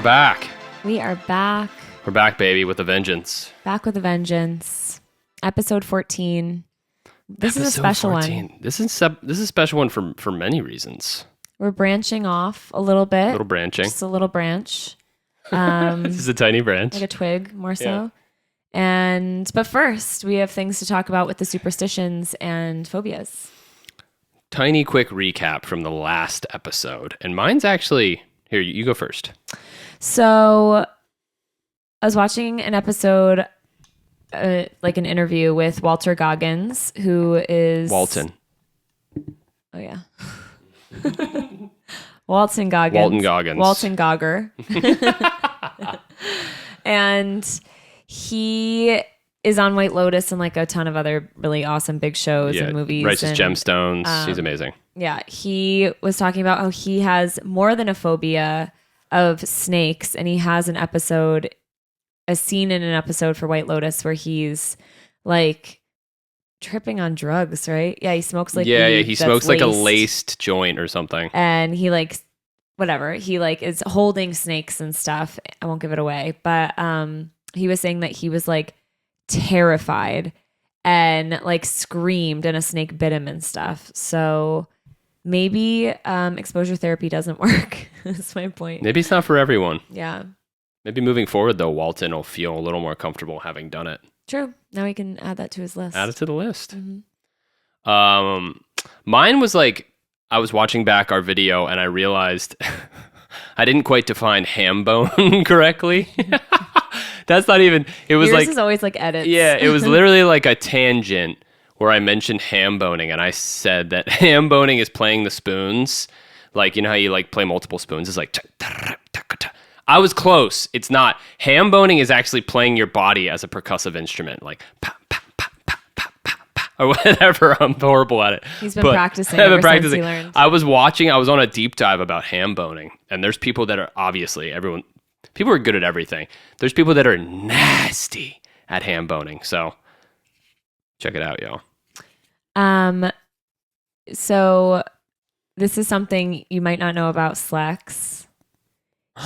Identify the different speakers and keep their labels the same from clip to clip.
Speaker 1: back.
Speaker 2: We are back.
Speaker 1: We're back, baby, with a vengeance.
Speaker 2: Back with a vengeance. Episode 14. This is a special 14. One.
Speaker 1: This is a special one for many reasons.
Speaker 2: We're branching off a little bit.
Speaker 1: A little branching.
Speaker 2: Just a little branch.
Speaker 1: This is a tiny branch.
Speaker 2: Like a twig, more so. Yeah. But first, we have things to talk about with the superstitions and phobias.
Speaker 1: Tiny quick recap from the last episode. And mine's actually... Here, you go first.
Speaker 2: So, I was watching an episode, like an interview with Walter Goggins, who is...
Speaker 1: Walton.
Speaker 2: Oh, yeah. Walton Goggins.
Speaker 1: Walton Goggins.
Speaker 2: Walton Gogger. And he is on White Lotus and like a ton of other really awesome big shows and movies.
Speaker 1: Righteous Gemstones. He's amazing.
Speaker 2: Yeah. He was talking about how he has more than a phobia of snakes. And he has a scene in an episode for White Lotus where he's like tripping on drugs, right? Yeah, he smokes like
Speaker 1: he smokes like a laced joint or something.
Speaker 2: And he like whatever. He like is holding snakes and stuff. I won't give it away. But he was saying that he was like terrified and like screamed and a snake bit him and stuff. So maybe exposure therapy doesn't work. That's my point.
Speaker 1: Maybe it's not for everyone.
Speaker 2: Yeah.
Speaker 1: Maybe moving forward, though, Walton will feel a little more comfortable having done it.
Speaker 2: True. Now he can add that to his list.
Speaker 1: Add it to the list.
Speaker 2: Mm-hmm.
Speaker 1: Mine was like, I was watching back our video and I realized I didn't quite define ham bone correctly. That's not even, it was
Speaker 2: Yours
Speaker 1: like...
Speaker 2: is always like edits.
Speaker 1: Yeah, it was literally like a tangent where I mentioned ham boning and I said that ham boning is playing the spoons. Like, you know how you like play multiple spoons? It's like... I was close. It's not. Ham boning is actually playing your body as a percussive instrument. Like... or whatever. I'm horrible at it.
Speaker 2: He's been practicing ever since he learned.
Speaker 1: I was on a deep dive about ham boning, and there's people that are obviously people are good at everything. There's people that are nasty at ham boning. So check it out, y'all.
Speaker 2: So this is something you might not know about Slex.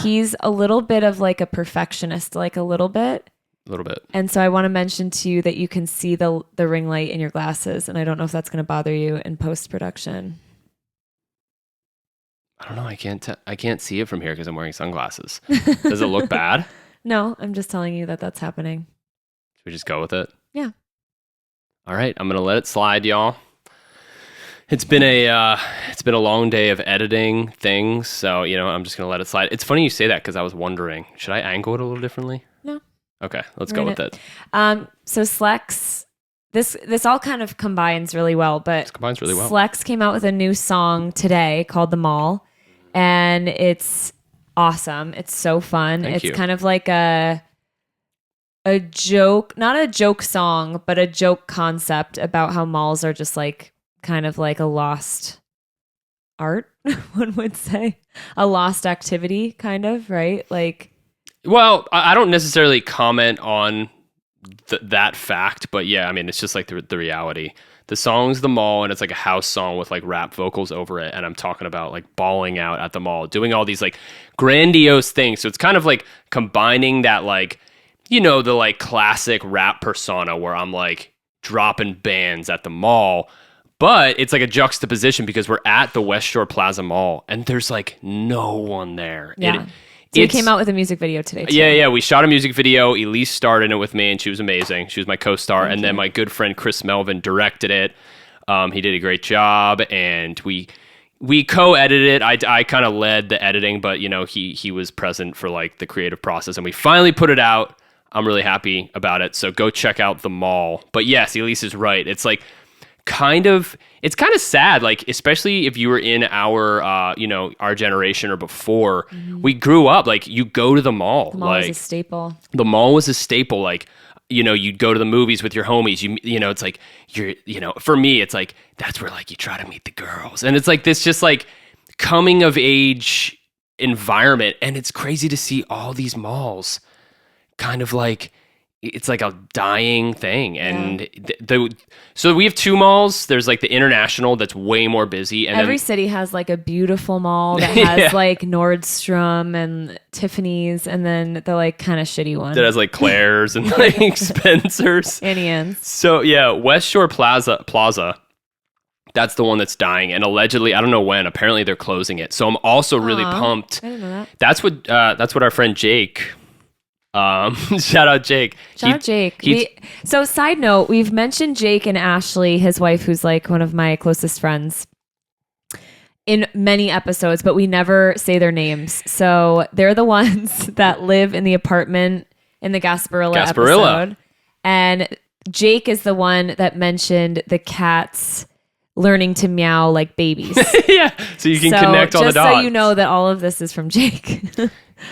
Speaker 2: He's a little bit of like a perfectionist, like a little bit.
Speaker 1: A little bit.
Speaker 2: And so I want to mention to you that you can see the ring light in your glasses, and I don't know if that's going to bother you in post-production.
Speaker 1: I don't know. I can't see it from here because I'm wearing sunglasses. Does it look bad?
Speaker 2: No, I'm just telling you that that's happening.
Speaker 1: Should we just go with it?
Speaker 2: Yeah.
Speaker 1: All right. I'm going to let it slide, y'all. It's been a long day of editing things, so I'm just going to let it slide. It's funny you say that because I was wondering, should I angle it a little differently?
Speaker 2: No.
Speaker 1: Okay, let's go with it.
Speaker 2: So Slex, this all kind of combines really well, but
Speaker 1: this combines really well.
Speaker 2: Slex came out with a new song today called "The Mall," and it's awesome. It's so fun.
Speaker 1: Thank you.
Speaker 2: Kind of like a joke, not a joke song, but a joke concept about how malls are just like kind of like a lost art, one would say, a lost activity, kind of, right? Like.
Speaker 1: Well, I don't necessarily comment on that fact, but yeah, I mean, it's just like the reality. The song's The Mall, and it's like a house song with like rap vocals over it, and I'm talking about like balling out at the mall, doing all these like grandiose things. So it's kind of like combining that like, the like classic rap persona where I'm like dropping bands at the mall, but it's like a juxtaposition because we're at the West Shore Plaza Mall, and there's like no one there.
Speaker 2: Yeah. So we came out with a music video today, too.
Speaker 1: Yeah, we shot a music video. Elyse starred in it with me, and she was amazing. She was my co-star. And then my good friend Chris Melvin directed it. He did a great job, and we co-edited it. I kind of led the editing, but, he was present for, like, the creative process. And we finally put it out. I'm really happy about it. So go check out The Mall. But yes, Elyse is right. It's, like, it's kind of sad, like, especially if you were in our, our generation or before. Mm-hmm. We grew up, like, you go to the mall.
Speaker 2: The mall was a staple.
Speaker 1: The mall was a staple, like, you'd go to the movies with your homies. It's like, for me, it's like, that's where, like, you try to meet the girls. And it's like this just, like, coming of age environment. And it's crazy to see all these malls kind of, like, it's like a dying thing. And so we have two malls. There's like the International that's way more busy. And
Speaker 2: every city has like a beautiful mall that has like Nordstrom and Tiffany's, and then the like kind of shitty one
Speaker 1: that has like Claire's and like Spencer's.
Speaker 2: Annie's.
Speaker 1: So yeah, West Shore Plaza. That's the one that's dying, and allegedly, I don't know when. Apparently, they're closing it. So I'm also really pumped.
Speaker 2: I didn't know that.
Speaker 1: That's what our friend Jake. Shout out Jake.
Speaker 2: Shout out Jake. So side note, we've mentioned Jake and Ashley, his wife, who's like one of my closest friends, in many episodes, but we never say their names. So they're the ones that live in the apartment in the Gasparilla episode, and Jake is the one that mentioned the cats learning to meow like babies.
Speaker 1: Yeah, so you can connect all the dots.
Speaker 2: Just so you know that all of this is from Jake.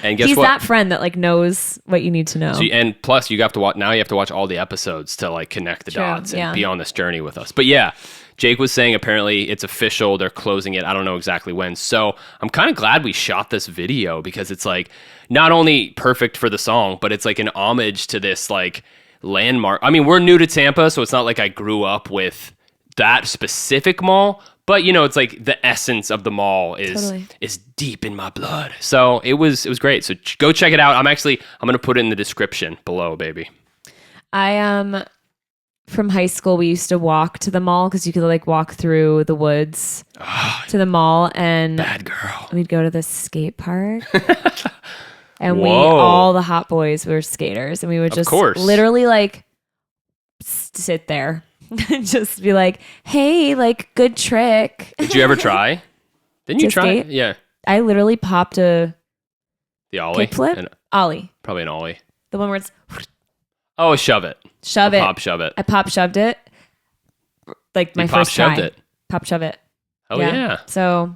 Speaker 1: And guess
Speaker 2: he's
Speaker 1: what?
Speaker 2: that friend that like knows what you need to know.
Speaker 1: And plus, you have to watch. Now you have to watch all the episodes to like connect the dots and be on this journey with us. But yeah, Jake was saying apparently it's official. They're closing it. I don't know exactly when. So I'm kind of glad we shot this video because it's like not only perfect for the song, but it's like an homage to this like landmark. I mean, we're new to Tampa, so it's not like I grew up with that specific mall, but you know, it's like the essence of the mall is deep in my blood. So it was great. So go check it out. I'm going to put it in the description below, baby.
Speaker 2: I from high school, we used to walk to the mall because you could like walk through the woods to the mall, and
Speaker 1: bad girl.
Speaker 2: We'd go to the skate park. And all the hot boys were skaters, and we would just literally like sit there. Just be like, hey, like, good trick.
Speaker 1: Did you ever try? Didn't you try?
Speaker 2: Skate?
Speaker 1: Yeah.
Speaker 2: I literally popped the
Speaker 1: ollie.
Speaker 2: Kickflip? Ollie.
Speaker 1: Probably an ollie.
Speaker 2: The one where it's...
Speaker 1: Oh, shove it. Pop shove it.
Speaker 2: I pop shoved it. Like my first try.
Speaker 1: Pop shoved it.
Speaker 2: Pop shove it.
Speaker 1: Oh, yeah.
Speaker 2: So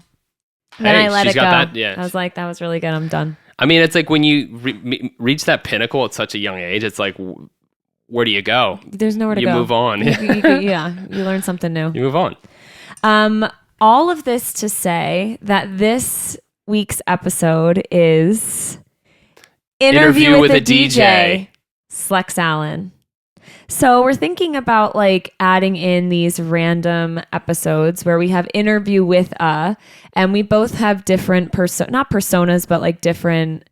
Speaker 2: then I let it go.
Speaker 1: I
Speaker 2: was like, that was really good. I'm done.
Speaker 1: I mean, it's like when you reach that pinnacle at such a young age, it's like... Where do you go?
Speaker 2: There's nowhere to go.
Speaker 1: You move on.
Speaker 2: You learn something new.
Speaker 1: You move on.
Speaker 2: All of this to say that this week's episode is Interview with a DJ, Slex Allen. So we're thinking about like adding in these random episodes where we have interview with and we both have different not personas, but like different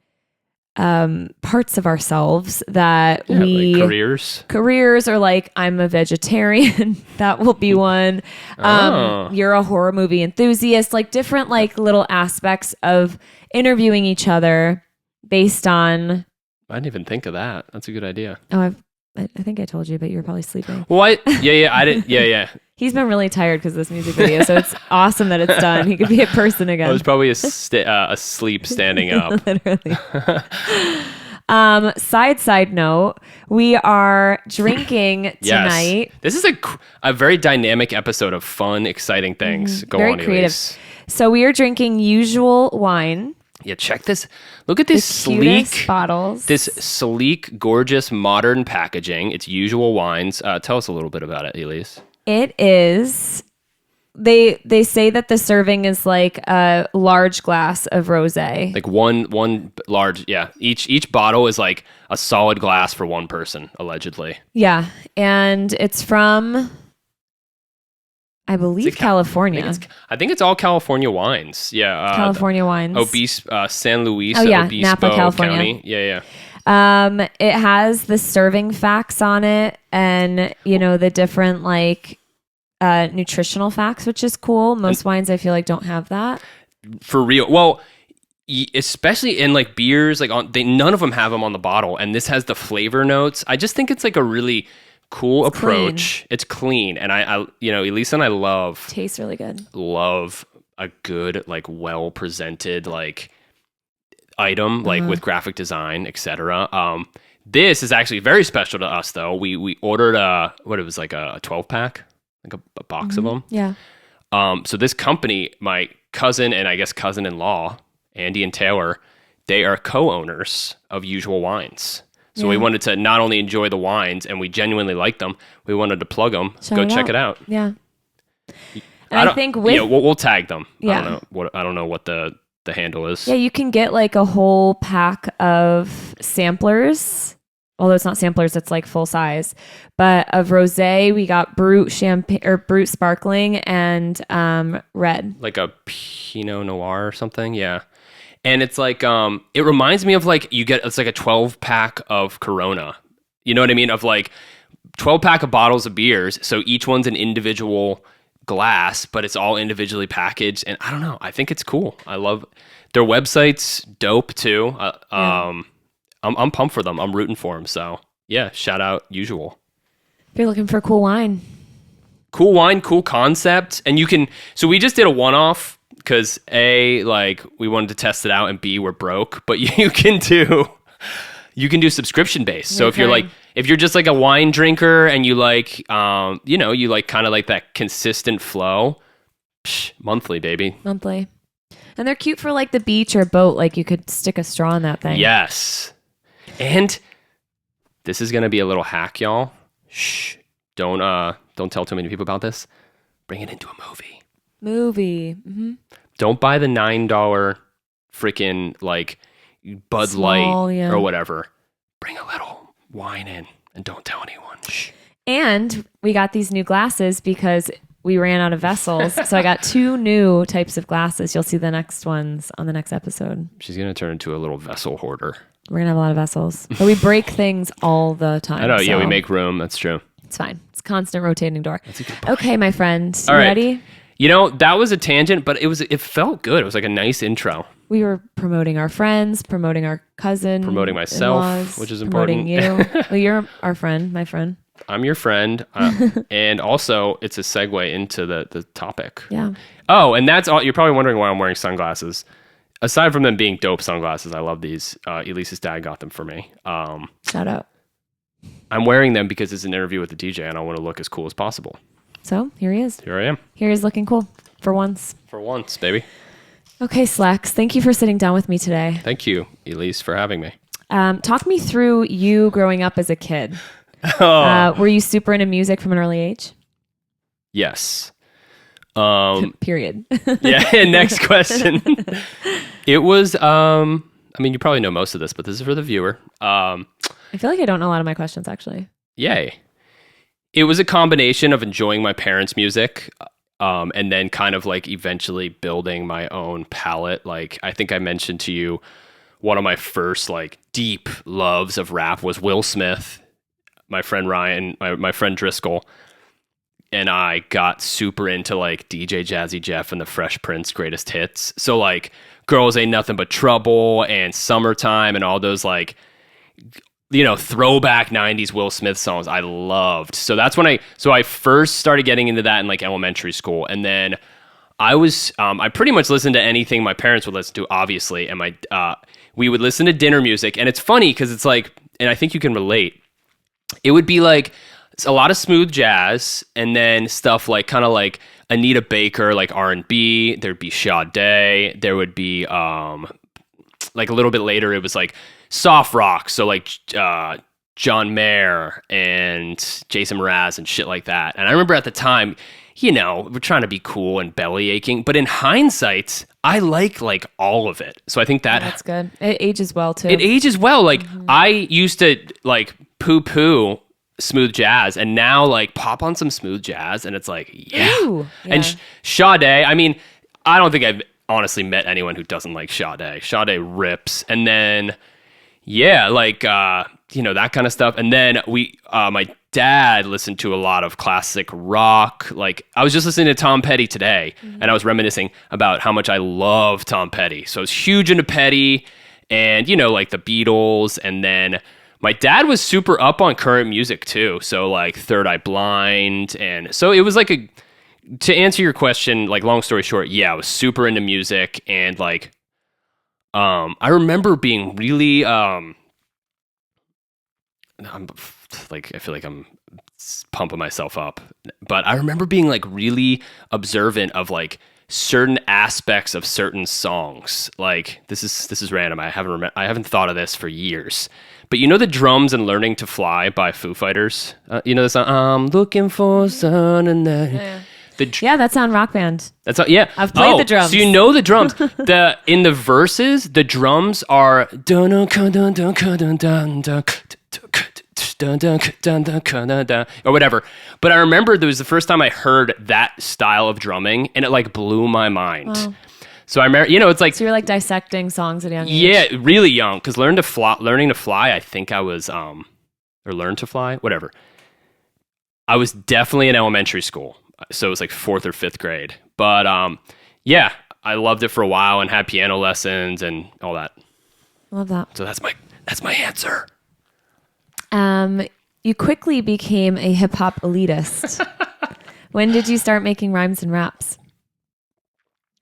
Speaker 2: parts of ourselves that we
Speaker 1: like
Speaker 2: careers, or like I'm a vegetarian. That will be one. You're a horror movie enthusiast, like different like little aspects of interviewing each other based on.
Speaker 1: I didn't even think of that. That's a good idea.
Speaker 2: Oh, I think I told you, but you were probably sleeping.
Speaker 1: What? Yeah, I didn't. Yeah.
Speaker 2: He's been really tired because of this music video, so it's awesome that it's done. He could be a person again.
Speaker 1: I was probably asleep standing up.
Speaker 2: Literally. Side note, we are drinking tonight.
Speaker 1: Yes. This is a very dynamic episode of fun, exciting things. Go
Speaker 2: very
Speaker 1: on,
Speaker 2: creative.
Speaker 1: Elyse.
Speaker 2: So we are drinking Usual wine.
Speaker 1: Yeah, check this. Look at this sleek
Speaker 2: bottles.
Speaker 1: This sleek, gorgeous, modern packaging. It's Usual Wines. Tell us a little bit about it, Elyse.
Speaker 2: It is. They say that the serving is like a large glass of rosé.
Speaker 1: Like one large, yeah. Each bottle is like a solid glass for one person, allegedly.
Speaker 2: Yeah, and it's from, I believe, California.
Speaker 1: I think it's all California wines. Yeah,
Speaker 2: California wines.
Speaker 1: San Luis.
Speaker 2: Oh yeah,
Speaker 1: Obispo
Speaker 2: Napa, California.
Speaker 1: County. Yeah.
Speaker 2: It has the serving facts on it, and the different like nutritional facts, which is cool. Most wines I feel like don't have that.
Speaker 1: For real. Well, especially in like beers, like none of them have them on the bottle, and this has the flavor notes. I just think it's like a really cool approach. Clean. It's clean, and I Elyse and I
Speaker 2: tastes really good.
Speaker 1: Love a good like well presented like item like with graphic design, etc. This is actually very special to us though. We ordered a 12-pack, like a box of them.
Speaker 2: Yeah.
Speaker 1: So this company, my cousin and I guess cousin-in-law, Andy and Taylor, they are co-owners of Usual Wines. So we wanted to not only enjoy the wines, and we genuinely like them, we wanted to plug them. Go check it out.
Speaker 2: Yeah. And I think
Speaker 1: we'll tag them.
Speaker 2: Yeah.
Speaker 1: I don't know what the handle is.
Speaker 2: Yeah, you can get like a whole pack of samplers although it's not samplers, it's like full size. But of rosé, we got Brut champagne or Brut sparkling and red.
Speaker 1: Like a Pinot Noir or something. Yeah. And it's like, it reminds me of like, it's like a 12-pack of Corona. You know what I mean? Of like 12-pack of bottles of beers. So each one's an individual glass, but it's all individually packaged. And I don't know. I think it's cool. I love their website's dope too. I'm pumped for them. I'm rooting for them. So yeah, shout out Usual.
Speaker 2: If you're looking for cool wine,
Speaker 1: cool concept. And so we just did a one-off because A, like we wanted to test it out, and B, we're broke, but you can do subscription based. So if you're just like a wine drinker and you like, you like kind of like that consistent flow, monthly, baby.
Speaker 2: Monthly. And they're cute for like the beach or boat. Like you could stick a straw in that thing.
Speaker 1: Yes. And this is going to be a little hack, y'all. Shh. Don't tell too many people about this. Bring it into a movie. Mm-hmm. Don't buy the $9 freaking like Bud Light or whatever. Bring a little wine in and don't tell anyone. Shh.
Speaker 2: And we got these new glasses because we ran out of vessels. So I got 2 new types of glasses. You'll see the next ones on the next episode.
Speaker 1: She's going to turn into a little vessel hoarder.
Speaker 2: We're going to have a lot of vessels. But we break things all the time.
Speaker 1: I know. So yeah, we make room. That's true.
Speaker 2: It's fine. It's a constant rotating door.
Speaker 1: That's a good point.
Speaker 2: Okay, my friend.
Speaker 1: All right.
Speaker 2: Ready?
Speaker 1: You know, that was a tangent, but it felt good. It was like a nice intro.
Speaker 2: We were promoting our friends, promoting our cousin.
Speaker 1: Promoting myself, which is important.
Speaker 2: Promoting you. Well, you're our friend, my friend.
Speaker 1: I'm your friend. And also, it's a segue into the topic.
Speaker 2: Yeah.
Speaker 1: Oh, and that's all. You're probably wondering why I'm wearing sunglasses. Aside from them being dope sunglasses, I love these. Elyse's dad got them for me.
Speaker 2: Shout out.
Speaker 1: I'm wearing them because it's an interview with the DJ, and I want to look as cool as possible.
Speaker 2: So here he is.
Speaker 1: Here I am.
Speaker 2: Here he's looking cool for once.
Speaker 1: For once, baby.
Speaker 2: Okay, Slex. Thank you for sitting down with me today.
Speaker 1: Thank you, Elyse, for having me.
Speaker 2: Talk me through you growing up as a kid. Were you super into music from an early age?
Speaker 1: Yes.
Speaker 2: Period.
Speaker 1: Yeah. Next question. It was. I mean, you probably know most of this, but this is for the viewer.
Speaker 2: I feel like I don't know a lot of my questions, actually.
Speaker 1: Yay. It was a combination of enjoying my parents' music, and then kind of like eventually building my own palette. Like I think I mentioned to you, one of my first like deep loves of rap was Will Smith. My friend Ryan, my friend Driscoll, and I got super into like DJ Jazzy Jeff and the Fresh Prince greatest hits. So like Girls Ain't Nothing But Trouble and Summertime and all those like, throwback 90s Will Smith songs I loved. So that's when I first started getting into that in like elementary school. And then I pretty much listened to anything my parents would listen to, obviously. And we would listen to dinner music. And it's funny because it's like, and I think you can relate, it would be like a lot of smooth jazz and then stuff like kind of like Anita Baker, like R&B. There'd be Sade. There would be like a little bit later, it was like soft rock. So like John Mayer and Jason Mraz and shit like that. And I remember at the time, we're trying to be cool and belly aching. But in hindsight, I like all of it. So I think
Speaker 2: that's good. It ages well too.
Speaker 1: It ages well. Like I used to like poo smooth jazz, and now like pop on some smooth jazz, and it's like yeah. And Sade, I mean, I don't think I've honestly met anyone who doesn't like Sade. Sade rips. And then like that kind of stuff. And then my dad listened to a lot of classic rock. Like I was just listening to Tom Petty today, and I was reminiscing about how much I love Tom Petty. So I was huge into Petty and like the Beatles. And then my dad was super up on current music too. So like Third Eye Blind. And so it was like to answer your question, like long story short, yeah, I was super into music. And like, I remember being really, I'm like, I feel like I'm pumping myself up, but I remember being like really observant of like certain aspects of certain songs. Like this is random. I haven't thought of this for years, but the drums and Learning to Fly by Foo Fighters, the song, I'm looking for sun and then.
Speaker 2: Yeah, that's on Rock Band.
Speaker 1: That's yeah.
Speaker 2: I've played the drums.
Speaker 1: So the drums. In the verses, the drums are dun dun dun dun dun dun or whatever. But I remember there was the first time I heard that style of drumming, and it like blew my mind.
Speaker 2: Wow.
Speaker 1: So I remember, it's like
Speaker 2: So you're like dissecting songs at a young age.
Speaker 1: yeah, really young. Because learning to fly, I think I was or learn to fly, whatever. I was definitely in elementary school, so it was like 4th or 5th grade. But yeah, I loved it for a while and had piano lessons and all that.
Speaker 2: Love that.
Speaker 1: So that's my answer.
Speaker 2: You quickly became a hip hop elitist. When did you start making rhymes and raps?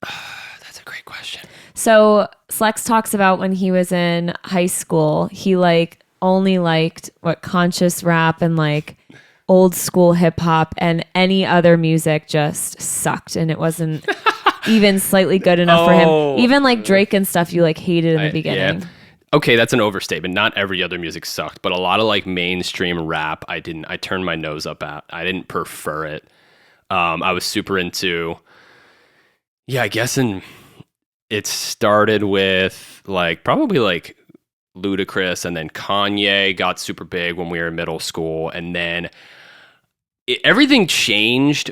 Speaker 1: That's a great question.
Speaker 2: So Slex talks about when he was in high school, he like only liked conscious rap and like old school hip hop, and any other music just sucked, and it wasn't even slightly good enough for him. Even like Drake and stuff you like hated in the beginning.
Speaker 1: Yeah. Okay, that's an overstatement. Not every other music sucked, but a lot of like mainstream rap, I turned my nose up at. I didn't prefer it. I was super into, I guess it started with like probably like Ludacris, and then Kanye got super big when we were in middle school, and then everything changed.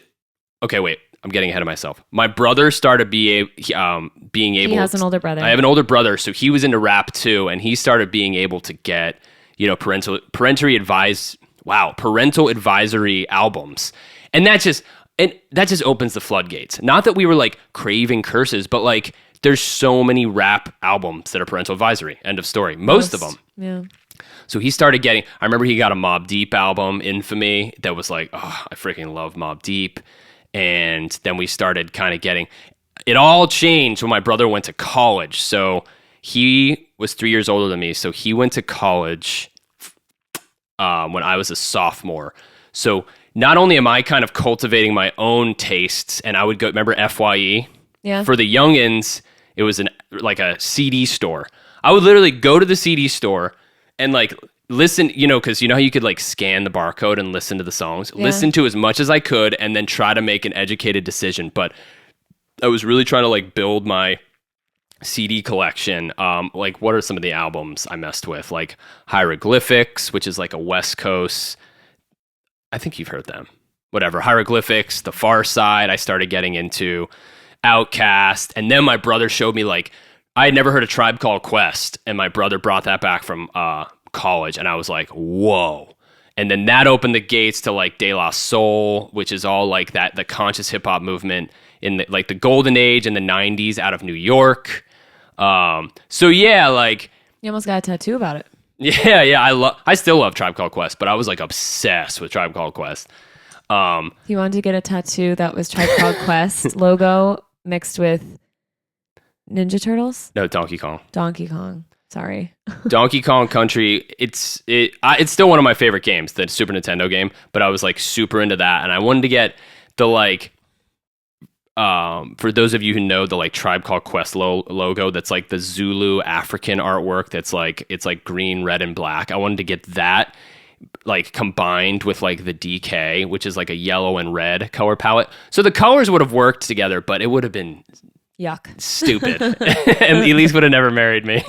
Speaker 1: Okay, wait. I'm getting ahead of myself. My brother started being able. He
Speaker 2: has an older brother.
Speaker 1: I have an older brother, so he was into rap too, and he started being able to get parental advisory albums, and that just opens the floodgates. Not that we were like craving curses, but like there's so many rap albums that are parental advisory. End of story. Most of them.
Speaker 2: Yeah.
Speaker 1: So he started getting. I remember he got a Mobb Deep album, Infamy, that was like, oh, I freaking love Mobb Deep. And then we started kind of getting, it all changed when my brother went to college. So he was 3 years older than me. So he went to college when I was a sophomore. So not only am I kind of cultivating my own tastes, and I would go, remember FYE?
Speaker 2: Yeah.
Speaker 1: For the youngins, it was like a CD store. I would literally go to the CD store and like listen, because how you could like scan the barcode and listen to the songs, listen to as much as I could, and then try to make an educated decision. But I was really trying to like build my CD collection. Like, what are some of the albums I messed with? Like Hieroglyphics, which is like a West Coast. I think you've heard them. Whatever. Hieroglyphics, The Far Side. I started getting into Outkast, and then my brother showed me like I had never heard a Tribe Called Quest, and my brother brought that back from college, and I was like, whoa. And then that opened the gates to like De La Soul, which is all like the conscious hip hop movement in like the golden age in the 90s out of New York. So yeah, like
Speaker 2: you almost got a tattoo about it.
Speaker 1: Yeah. I still love Tribe Called Quest, but I was like obsessed with Tribe Called Quest.
Speaker 2: You wanted to get a tattoo that was Tribe Called Quest logo mixed with Ninja Turtles?
Speaker 1: No, Donkey Kong.
Speaker 2: Donkey Kong. Sorry.
Speaker 1: Donkey Kong Country, it's still one of my favorite games, the Super Nintendo game, but I was like super into that, and I wanted to get the like for those of you who know the like Tribe Called Quest logo, that's like the Zulu African artwork, that's like it's like green, red, and black. I wanted to get that like combined with like the DK, which is like a yellow and red color palette. So the colors would have worked together, but it would have been
Speaker 2: yuck,
Speaker 1: stupid, and Elyse would have never married me.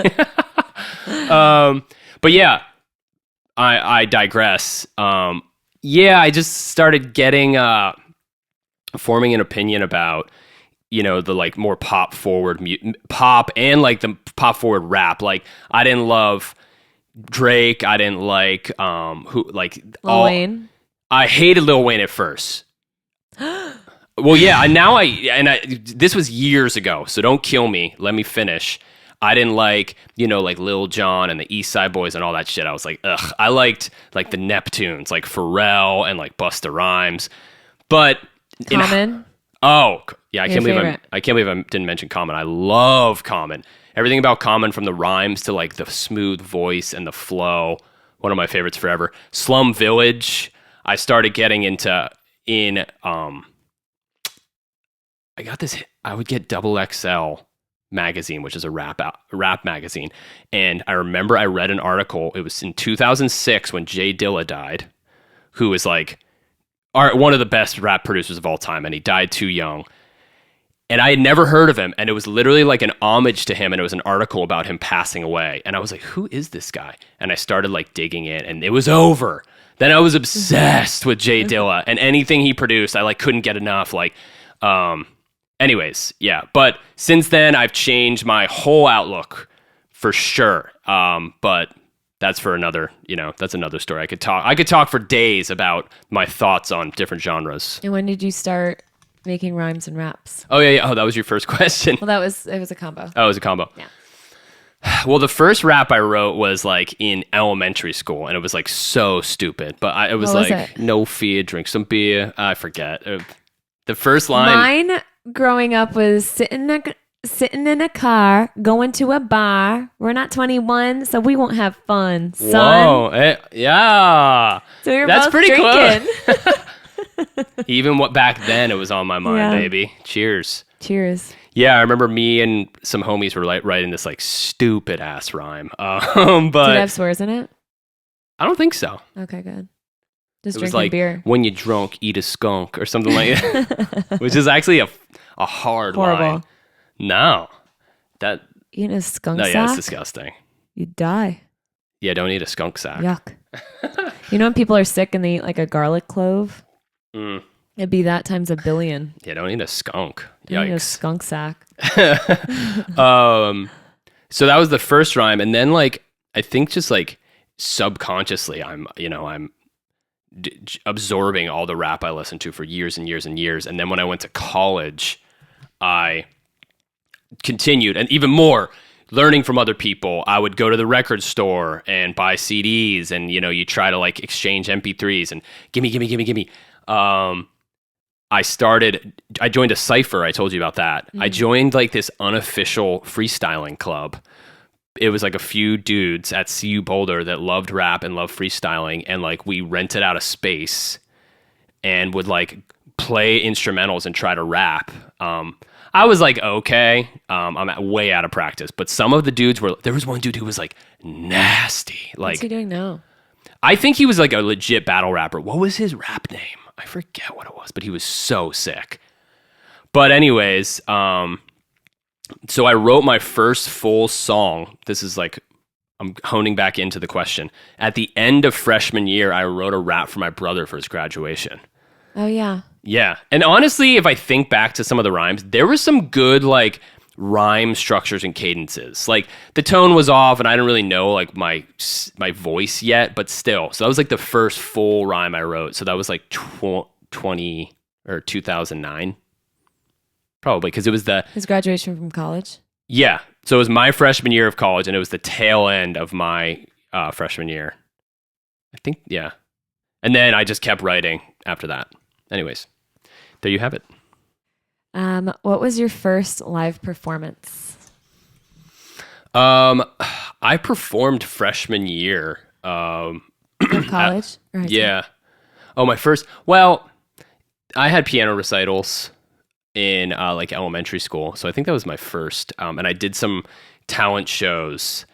Speaker 1: But yeah, I digress. I just started getting forming an opinion about the like more pop forward pop and like the pop forward rap. Like I didn't love Drake. I didn't like Lil
Speaker 2: Wayne.
Speaker 1: I hated Lil Wayne at first. Well, yeah, this was years ago, so don't kill me. Let me finish. I didn't like, like Lil Jon and the East Side Boys and all that shit. I was like, ugh. I liked like the Neptunes, like Pharrell and like Busta Rhymes. But
Speaker 2: Common.
Speaker 1: I can't believe I didn't mention Common. I love Common. Everything about Common, from the rhymes to like the smooth voice and the flow. One of my favorites forever. Slum Village. I started getting into I got this. I would get Double XL magazine, which is a rap magazine, and I remember I read an article. It was in 2006 when Jay Dilla died, who is like one of the best rap producers of all time, and he died too young. And I had never heard of him, and it was literally like an homage to him, and it was an article about him passing away. And I was like, who is this guy? And I started like digging in, and it was over. Then I was obsessed with Jay Dilla, and anything he produced, I like couldn't get enough. Like, anyways, yeah. But since then, I've changed my whole outlook for sure. But that's for another, that's another story. I could talk for days about my thoughts on different genres.
Speaker 2: And when did you start making rhymes and raps?
Speaker 1: Oh yeah. Oh, that was your first question.
Speaker 2: Well, it was a combo.
Speaker 1: Oh, it was a combo.
Speaker 2: Yeah.
Speaker 1: Well, the first rap I wrote was like in elementary school, and it was like so stupid. But it was
Speaker 2: What was
Speaker 1: like,
Speaker 2: it?
Speaker 1: no fear, drink some beer. I forget. The first line.
Speaker 2: Mine growing up was sitting in a car, going to a bar. We're not 21, so we won't have fun, son.
Speaker 1: Whoa. Yeah.
Speaker 2: So we were
Speaker 1: That's
Speaker 2: both
Speaker 1: pretty
Speaker 2: drinking.
Speaker 1: close. Even back then, it was on my mind,
Speaker 2: Yeah.
Speaker 1: baby. Cheers.
Speaker 2: Cheers.
Speaker 1: Yeah, I remember me and some homies were like writing this like stupid ass rhyme. But
Speaker 2: Did it have swears in it?
Speaker 1: I don't think so.
Speaker 2: Okay, good. Just
Speaker 1: It was
Speaker 2: drinking
Speaker 1: like
Speaker 2: beer.
Speaker 1: when you're drunk, eat a skunk or something like that, which is actually a hard
Speaker 2: Horrible.
Speaker 1: line. No, that
Speaker 2: Eating a skunk
Speaker 1: no,
Speaker 2: sack?
Speaker 1: yeah, it's disgusting.
Speaker 2: You die.
Speaker 1: Yeah, don't eat a skunk sack.
Speaker 2: Yuck. You know when people are sick and they eat like a garlic clove?
Speaker 1: Mm.
Speaker 2: It'd be that times a billion.
Speaker 1: Yeah, don't eat a skunk.
Speaker 2: You eat a
Speaker 1: Yikes.
Speaker 2: skunk sack.
Speaker 1: So that was the first rhyme, and then like I think just like subconsciously, I'm absorbing all the rap I listened to for years and years and years, and then when I went to college, I continued, and even more learning from other people. I would go to the record store and buy CDs, and you try to like exchange MP3s and gimme. I joined a cypher. I told you about that. I joined like this unofficial freestyling club. It was like a few dudes at CU Boulder that loved rap and loved freestyling. And like we rented out a space and would like play instrumentals and try to rap. I was like, okay, I'm way out of practice. But some of the dudes there was one dude who was like nasty. Like,
Speaker 2: What's he doing now?
Speaker 1: I think he was like a legit battle rapper. What was his rap name? I forget what it was, but he was so sick. But anyways, so I wrote my first full song. This is like, I'm honing back into the question. At the end of freshman year, I wrote a rap for my brother for his graduation.
Speaker 2: Oh, yeah.
Speaker 1: Yeah. And honestly, if I think back to some of the rhymes, there was some good like rhyme structures and cadences. Like the tone was off and I didn't really know like my voice yet, but still. So that was like the first full rhyme I wrote. So that was like 20 or 2009. Probably because it was
Speaker 2: his graduation from college.
Speaker 1: Yeah. So it was my freshman year of college and it was the tail end of my freshman year. I think, yeah. And then I just kept writing after that. Anyways, there you have it.
Speaker 2: What was your first live performance?
Speaker 1: I performed freshman year.
Speaker 2: Of college? Or high school?
Speaker 1: Yeah. Oh, my first. Well, I had piano recitals in like elementary school, so I think that was my first. And I did some talent shows,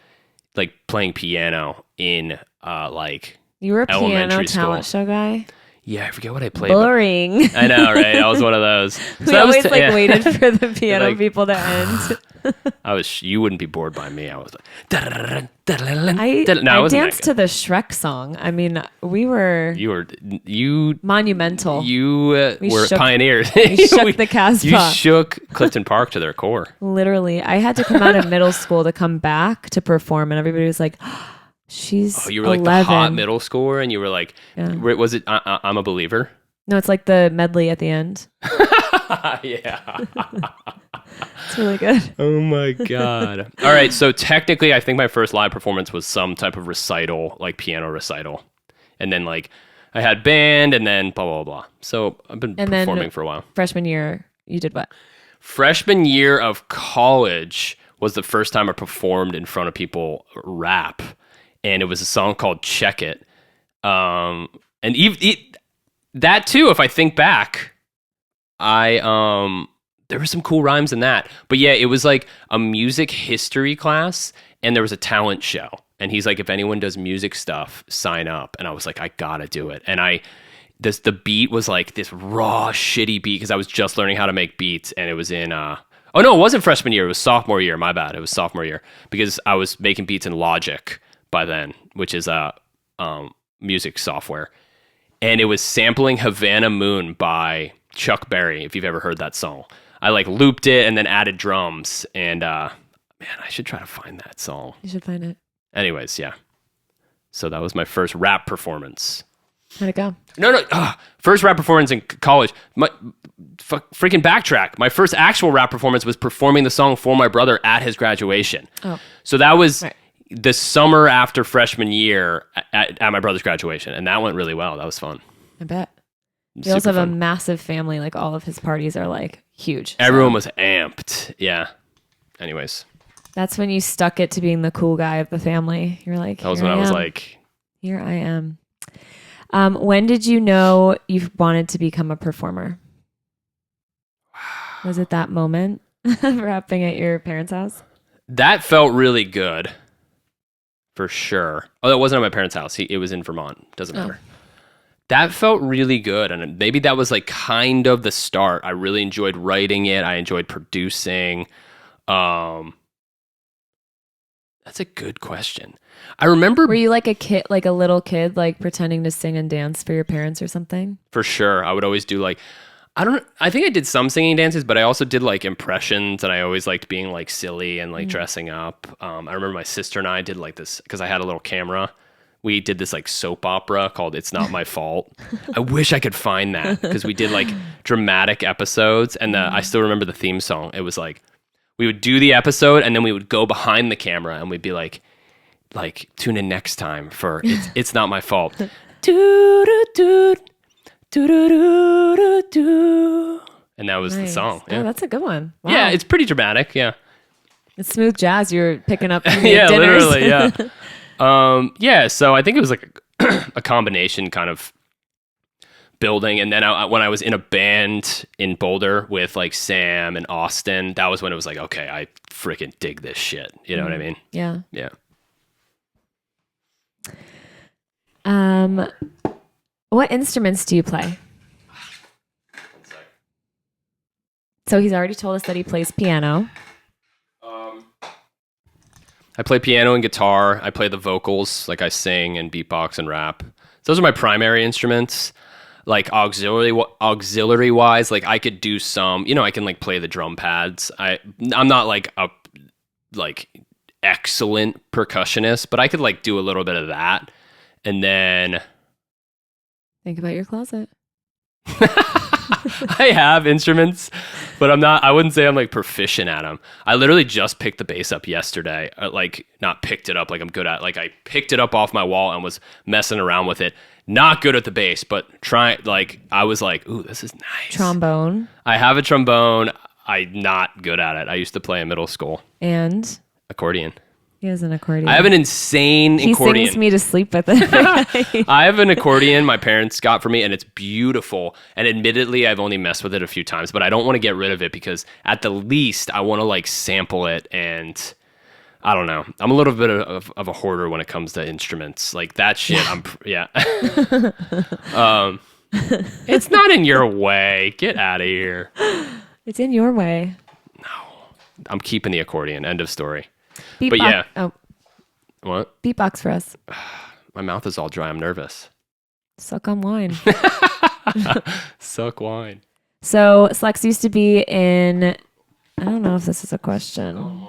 Speaker 1: like playing piano in like
Speaker 2: You were a piano
Speaker 1: elementary
Speaker 2: talent show guy?
Speaker 1: Yeah, I forget what I played. but-
Speaker 2: Boring.
Speaker 1: I know, right? I was one of those. So
Speaker 2: We
Speaker 1: that was
Speaker 2: always
Speaker 1: yeah.
Speaker 2: waited for the piano
Speaker 1: Like-
Speaker 2: people to end.
Speaker 1: You wouldn't be bored by me. I was like,
Speaker 2: I
Speaker 1: wasn't
Speaker 2: danced
Speaker 1: that
Speaker 2: to the Shrek song. I mean, we were
Speaker 1: you
Speaker 2: monumental.
Speaker 1: were
Speaker 2: shook-
Speaker 1: pioneers.
Speaker 2: We shook the Casbah.
Speaker 1: You shook Clifton Park to their core.
Speaker 2: Literally, I had to come out of middle school to come back to perform, and everybody was like, "She's
Speaker 1: Oh, you were like
Speaker 2: 11.
Speaker 1: the hot middle schooler, and you were like,
Speaker 2: Yeah.
Speaker 1: was it? I'm a believer.
Speaker 2: No, it's like the medley at the end.
Speaker 1: Yeah.
Speaker 2: It's really good.
Speaker 1: Oh my god. All right. So technically, I think my first live performance was some type of recital, like piano recital, and then like I had band, and then blah blah blah. So I've been
Speaker 2: And then-
Speaker 1: performing for a while.
Speaker 2: Freshman year, you did what?
Speaker 1: Freshman year of college was the first time I performed in front of people rap, and it was a song called "Check It." And that too, if I think back, there were some cool rhymes in that. But yeah, it was like a music history class, and there was a talent show. And he's like, if anyone does music stuff, sign up. And I was like, I gotta do it. And the beat was like this raw, shitty beat because I was just learning how to make beats, and it was in oh no, it wasn't freshman year, it was sophomore year. My bad. It was sophomore year because I was making beats in Logic by then, which is music software, and it was sampling Havana Moon by Chuck Berry, if you've ever heard that song. I like looped it and then added drums, and man, I should try to find that song.
Speaker 2: You should find it.
Speaker 1: Anyways, yeah. So that was my first rap performance.
Speaker 2: How'd it go?
Speaker 1: No. First rap performance in college. Freaking backtrack. My first actual rap performance was performing the song for my brother at his graduation.
Speaker 2: Oh.
Speaker 1: So that was
Speaker 2: right.
Speaker 1: the summer after freshman year at my brother's graduation. And that went really well. That was fun.
Speaker 2: I bet. We also have a massive family. Like all of his parties are like huge.
Speaker 1: Everyone was amped. Yeah. Anyways.
Speaker 2: That's when you stuck it to being the cool guy of the family. You're like,
Speaker 1: that was when I was like,
Speaker 2: here I am. When did you know you wanted to become a performer? Was it that moment rapping at your parents' house?
Speaker 1: That felt really good. For sure. Oh, that wasn't at my parents' house. It was in Vermont. Doesn't matter. That felt really good. And maybe that was like kind of the start. I really enjoyed writing it. I enjoyed producing. That's a good question. I remember.
Speaker 2: Were you like a kid, like a little kid, like pretending to sing and dance for your parents or something?
Speaker 1: For sure. I would always do like, I think I did some singing dances, but I also did like impressions, and I always liked being like silly and like dressing up. I remember my sister and I did like this, because I had a little camera. We did this like soap opera called It's Not My Fault. I wish I could find that, because we did like dramatic episodes, and I still remember the theme song. It was like, we would do the episode, and then we would go behind the camera, and we'd be like tune in next time for It's Not My Fault. And that was the song. Yeah.
Speaker 2: Oh, that's a good one. Wow.
Speaker 1: Yeah, it's pretty dramatic. Yeah.
Speaker 2: It's smooth jazz you're picking up from
Speaker 1: yeah,
Speaker 2: dinners.
Speaker 1: literally. Yeah. So I think it was like a combination kind of building. And then when I was in a band in Boulder with like Sam and Austin, that was when it was like, okay, I freaking dig this shit. You know what I mean?
Speaker 2: Yeah.
Speaker 1: Yeah.
Speaker 2: What instruments do you play? So he's already told us that he plays piano.
Speaker 1: I play piano and guitar. I play the vocals, like I sing and beatbox and rap. Those are my primary instruments. Like auxiliary wise, like I could do some, I can like play the drum pads. I'm not like a excellent percussionist, but I could like do a little bit of that. And then
Speaker 2: think about your closet.
Speaker 1: I have instruments, but I wouldn't say I'm like proficient at them. I literally just picked the bass up yesterday. Like not picked it up like I'm good at, like I picked it up off my wall and was messing around with it. Not good at the bass, but I was like, ooh, this is nice.
Speaker 2: Trombone.
Speaker 1: I have a trombone. I'm not good at it. I used to play in middle school.
Speaker 2: And?
Speaker 1: Accordion.
Speaker 2: He has an accordion.
Speaker 1: I have an insane accordion.
Speaker 2: He sings me to sleep with it.
Speaker 1: I have an accordion my parents got for me, and it's beautiful. And admittedly, I've only messed with it a few times, but I don't want to get rid of it because at the least, I want to like sample it. And I don't know. I'm a little bit of a hoarder when it comes to instruments. Like that shit, yeah. It's not in your way. Get out of here.
Speaker 2: It's in your way.
Speaker 1: No. I'm keeping the accordion. End of story.
Speaker 2: But
Speaker 1: yeah.
Speaker 2: Oh.
Speaker 1: What?
Speaker 2: Beatbox for us.
Speaker 1: My mouth is all dry. I'm nervous.
Speaker 2: Suck on wine.
Speaker 1: Suck wine.
Speaker 2: So Slex used to be in, I don't know if this is a question.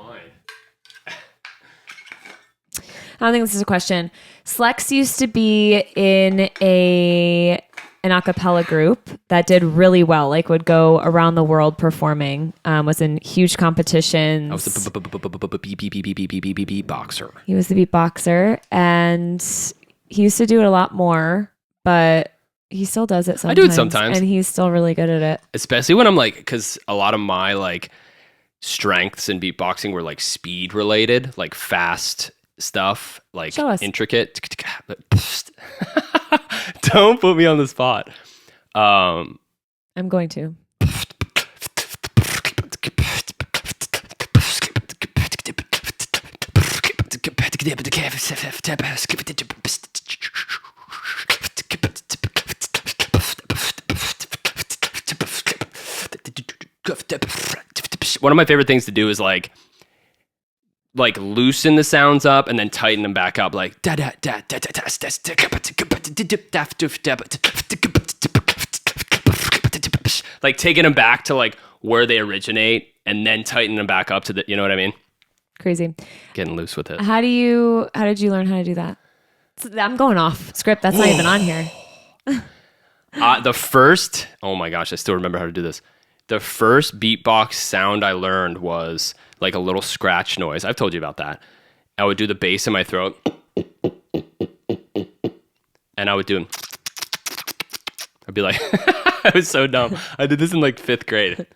Speaker 2: I don't think this is a question. Slex used to be in an a cappella group that did really well, like would go around the world performing, was in huge competitions.
Speaker 1: I was the beatboxer.
Speaker 2: He was the beatboxer, and he used to do it a lot more, but he still does it sometimes.
Speaker 1: I do it sometimes.
Speaker 2: And he's still really good at it.
Speaker 1: Especially when I'm like, because a lot of my like strengths in beatboxing were like speed related, like fast stuff, like intricate. Don't put me on the spot.
Speaker 2: I'm going to.
Speaker 1: One of my favorite things to do is like loosen the sounds up and then tighten them back up, like da da da da da da da. like taking them back to like where they originate and then tightening them back up to the, you know what I mean?
Speaker 2: Crazy.
Speaker 1: Getting loose with it.
Speaker 2: How did you learn how to do that? I'm going off script. That's not even on here.
Speaker 1: Oh my gosh, I still remember how to do this. The first beatbox sound I learned was like a little scratch noise. I've told you about that. I would do the bass in my throat. And I would do, I'd be like, I was so dumb. I did this in like 5th grade.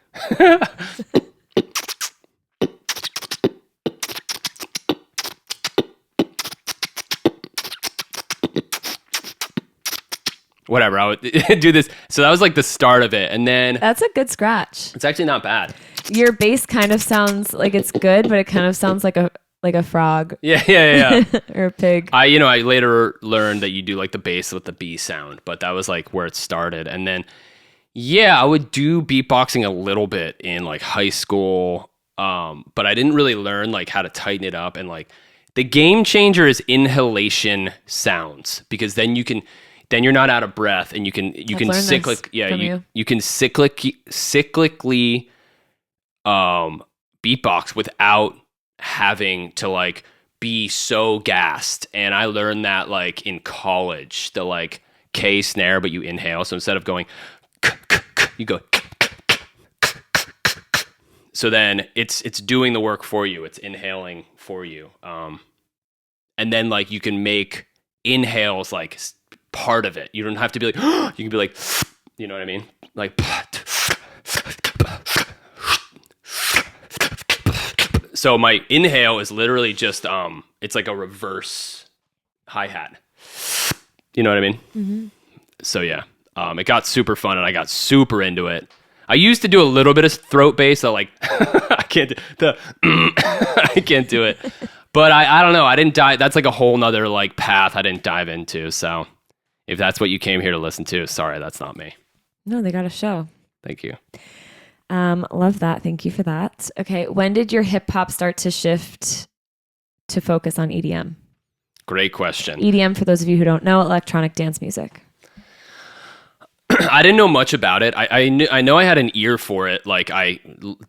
Speaker 1: Whatever, I would do this. So that was like the start of it. And then
Speaker 2: That's a good scratch.
Speaker 1: it's actually not bad.
Speaker 2: Your bass kind of sounds like it's good, but it kind of sounds like a frog.
Speaker 1: Yeah.
Speaker 2: Or a pig.
Speaker 1: I later learned that you do like the bass with the B sound, but that was like where it started. And then, I would do beatboxing a little bit in like high school. But I didn't really learn like how to tighten it up. And like the game changer is inhalation sounds, because then you're not out of breath, and you can you can cyclically beatbox without having to like be so gassed. And I learned that like in college, the like K snare, but you inhale. So instead of going, you go. So then it's doing the work for you. It's inhaling for you. And then like you can make inhales like part of it. You don't have to be like, you can be like, you know what I mean? Like, so my inhale is literally just, it's like a reverse hi-hat. You know what I mean?
Speaker 2: Mm-hmm.
Speaker 1: So yeah, it got super fun and I got super into it. I used to do a little bit of throat bass, so like, I can't do it. But I don't know. I didn't dive. That's like a whole nother like path I didn't dive into. So if that's what you came here to listen to, sorry, that's not me.
Speaker 2: No, they got a show.
Speaker 1: Thank you.
Speaker 2: Love that. Thank you for that. Okay. When did your hip hop start to shift to focus on EDM?
Speaker 1: Great question.
Speaker 2: EDM, for those of you who don't know, electronic dance music.
Speaker 1: I didn't know much about it. I know I had an ear for it. Like I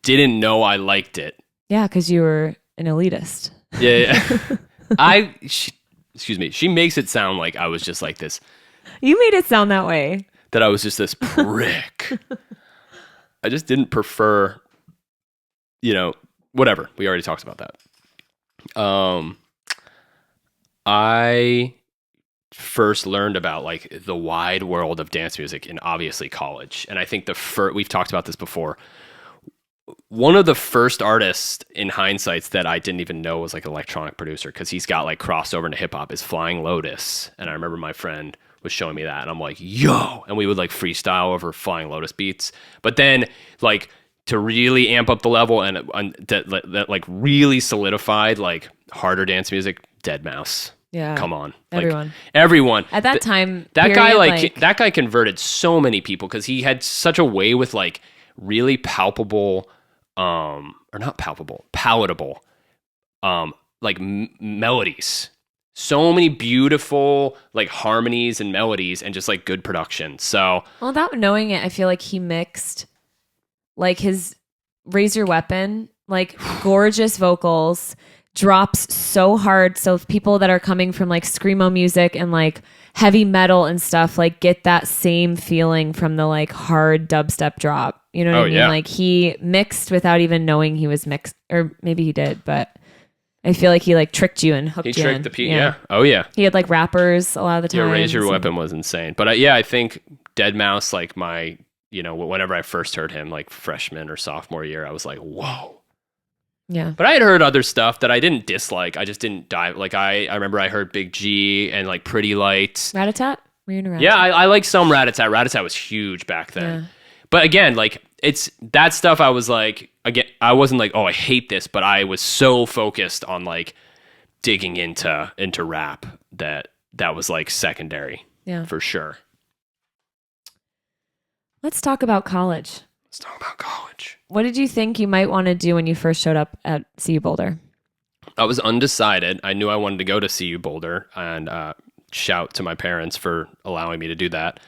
Speaker 1: didn't know I liked it.
Speaker 2: Yeah, because you were an elitist.
Speaker 1: Yeah. Excuse me. She makes it sound like I was just like this.
Speaker 2: You made it sound that way.
Speaker 1: That I was just this prick. I just didn't prefer, whatever. We already talked about that. I first learned about like the wide world of dance music in obviously college. And I think we've talked about this before. One of the first artists in hindsight that I didn't even know was like an electronic producer, because he's got like crossover into hip hop, is Flying Lotus. And I remember my friend was showing me that and I'm like, yo, and we would like freestyle over Flying Lotus beats. But then like to really amp up the level and that like really solidified like harder dance music, Deadmau5.
Speaker 2: Yeah.
Speaker 1: Come on.
Speaker 2: Everyone. At that time,
Speaker 1: that guy converted so many people because he had such a way with like really palatable, like melodies. So many beautiful like harmonies and melodies and just like good production. So,
Speaker 2: well, without knowing it, I feel like he mixed like his Raise Your Weapon, like gorgeous vocals, drops so hard. So if people that are coming from like screamo music and like heavy metal and stuff, like get that same feeling from the like hard dubstep drop. You know what I mean?
Speaker 1: Yeah.
Speaker 2: Like he mixed without even knowing he was mixed, or maybe he did, but I feel like he like tricked you and hooked you in.
Speaker 1: He tricked the people. Yeah. Oh yeah.
Speaker 2: He had like rappers a lot of the time.
Speaker 1: Yeah, Raise Your Weapon was insane. But I think Deadmau5, like my, whenever I first heard him, like freshman or sophomore year, I was like, whoa.
Speaker 2: Yeah.
Speaker 1: But I had heard other stuff that I didn't dislike. I just didn't dive. Like I remember I heard Big G and like Pretty Lights.
Speaker 2: Rat-a-tat? Were you into Rat-a-tat?
Speaker 1: Yeah, I like some Rat-a-tat. Rat-a-tat was huge back then. Yeah. But again, like it's that stuff I was like, again, I wasn't like, oh, I hate this, but I was so focused on like digging into rap that was like secondary.
Speaker 2: Yeah.
Speaker 1: For sure.
Speaker 2: Let's talk about college. What did you think you might want to do when you first showed up at CU Boulder?
Speaker 1: I was undecided. I knew I wanted to go to CU Boulder, and shout to my parents for allowing me to do that.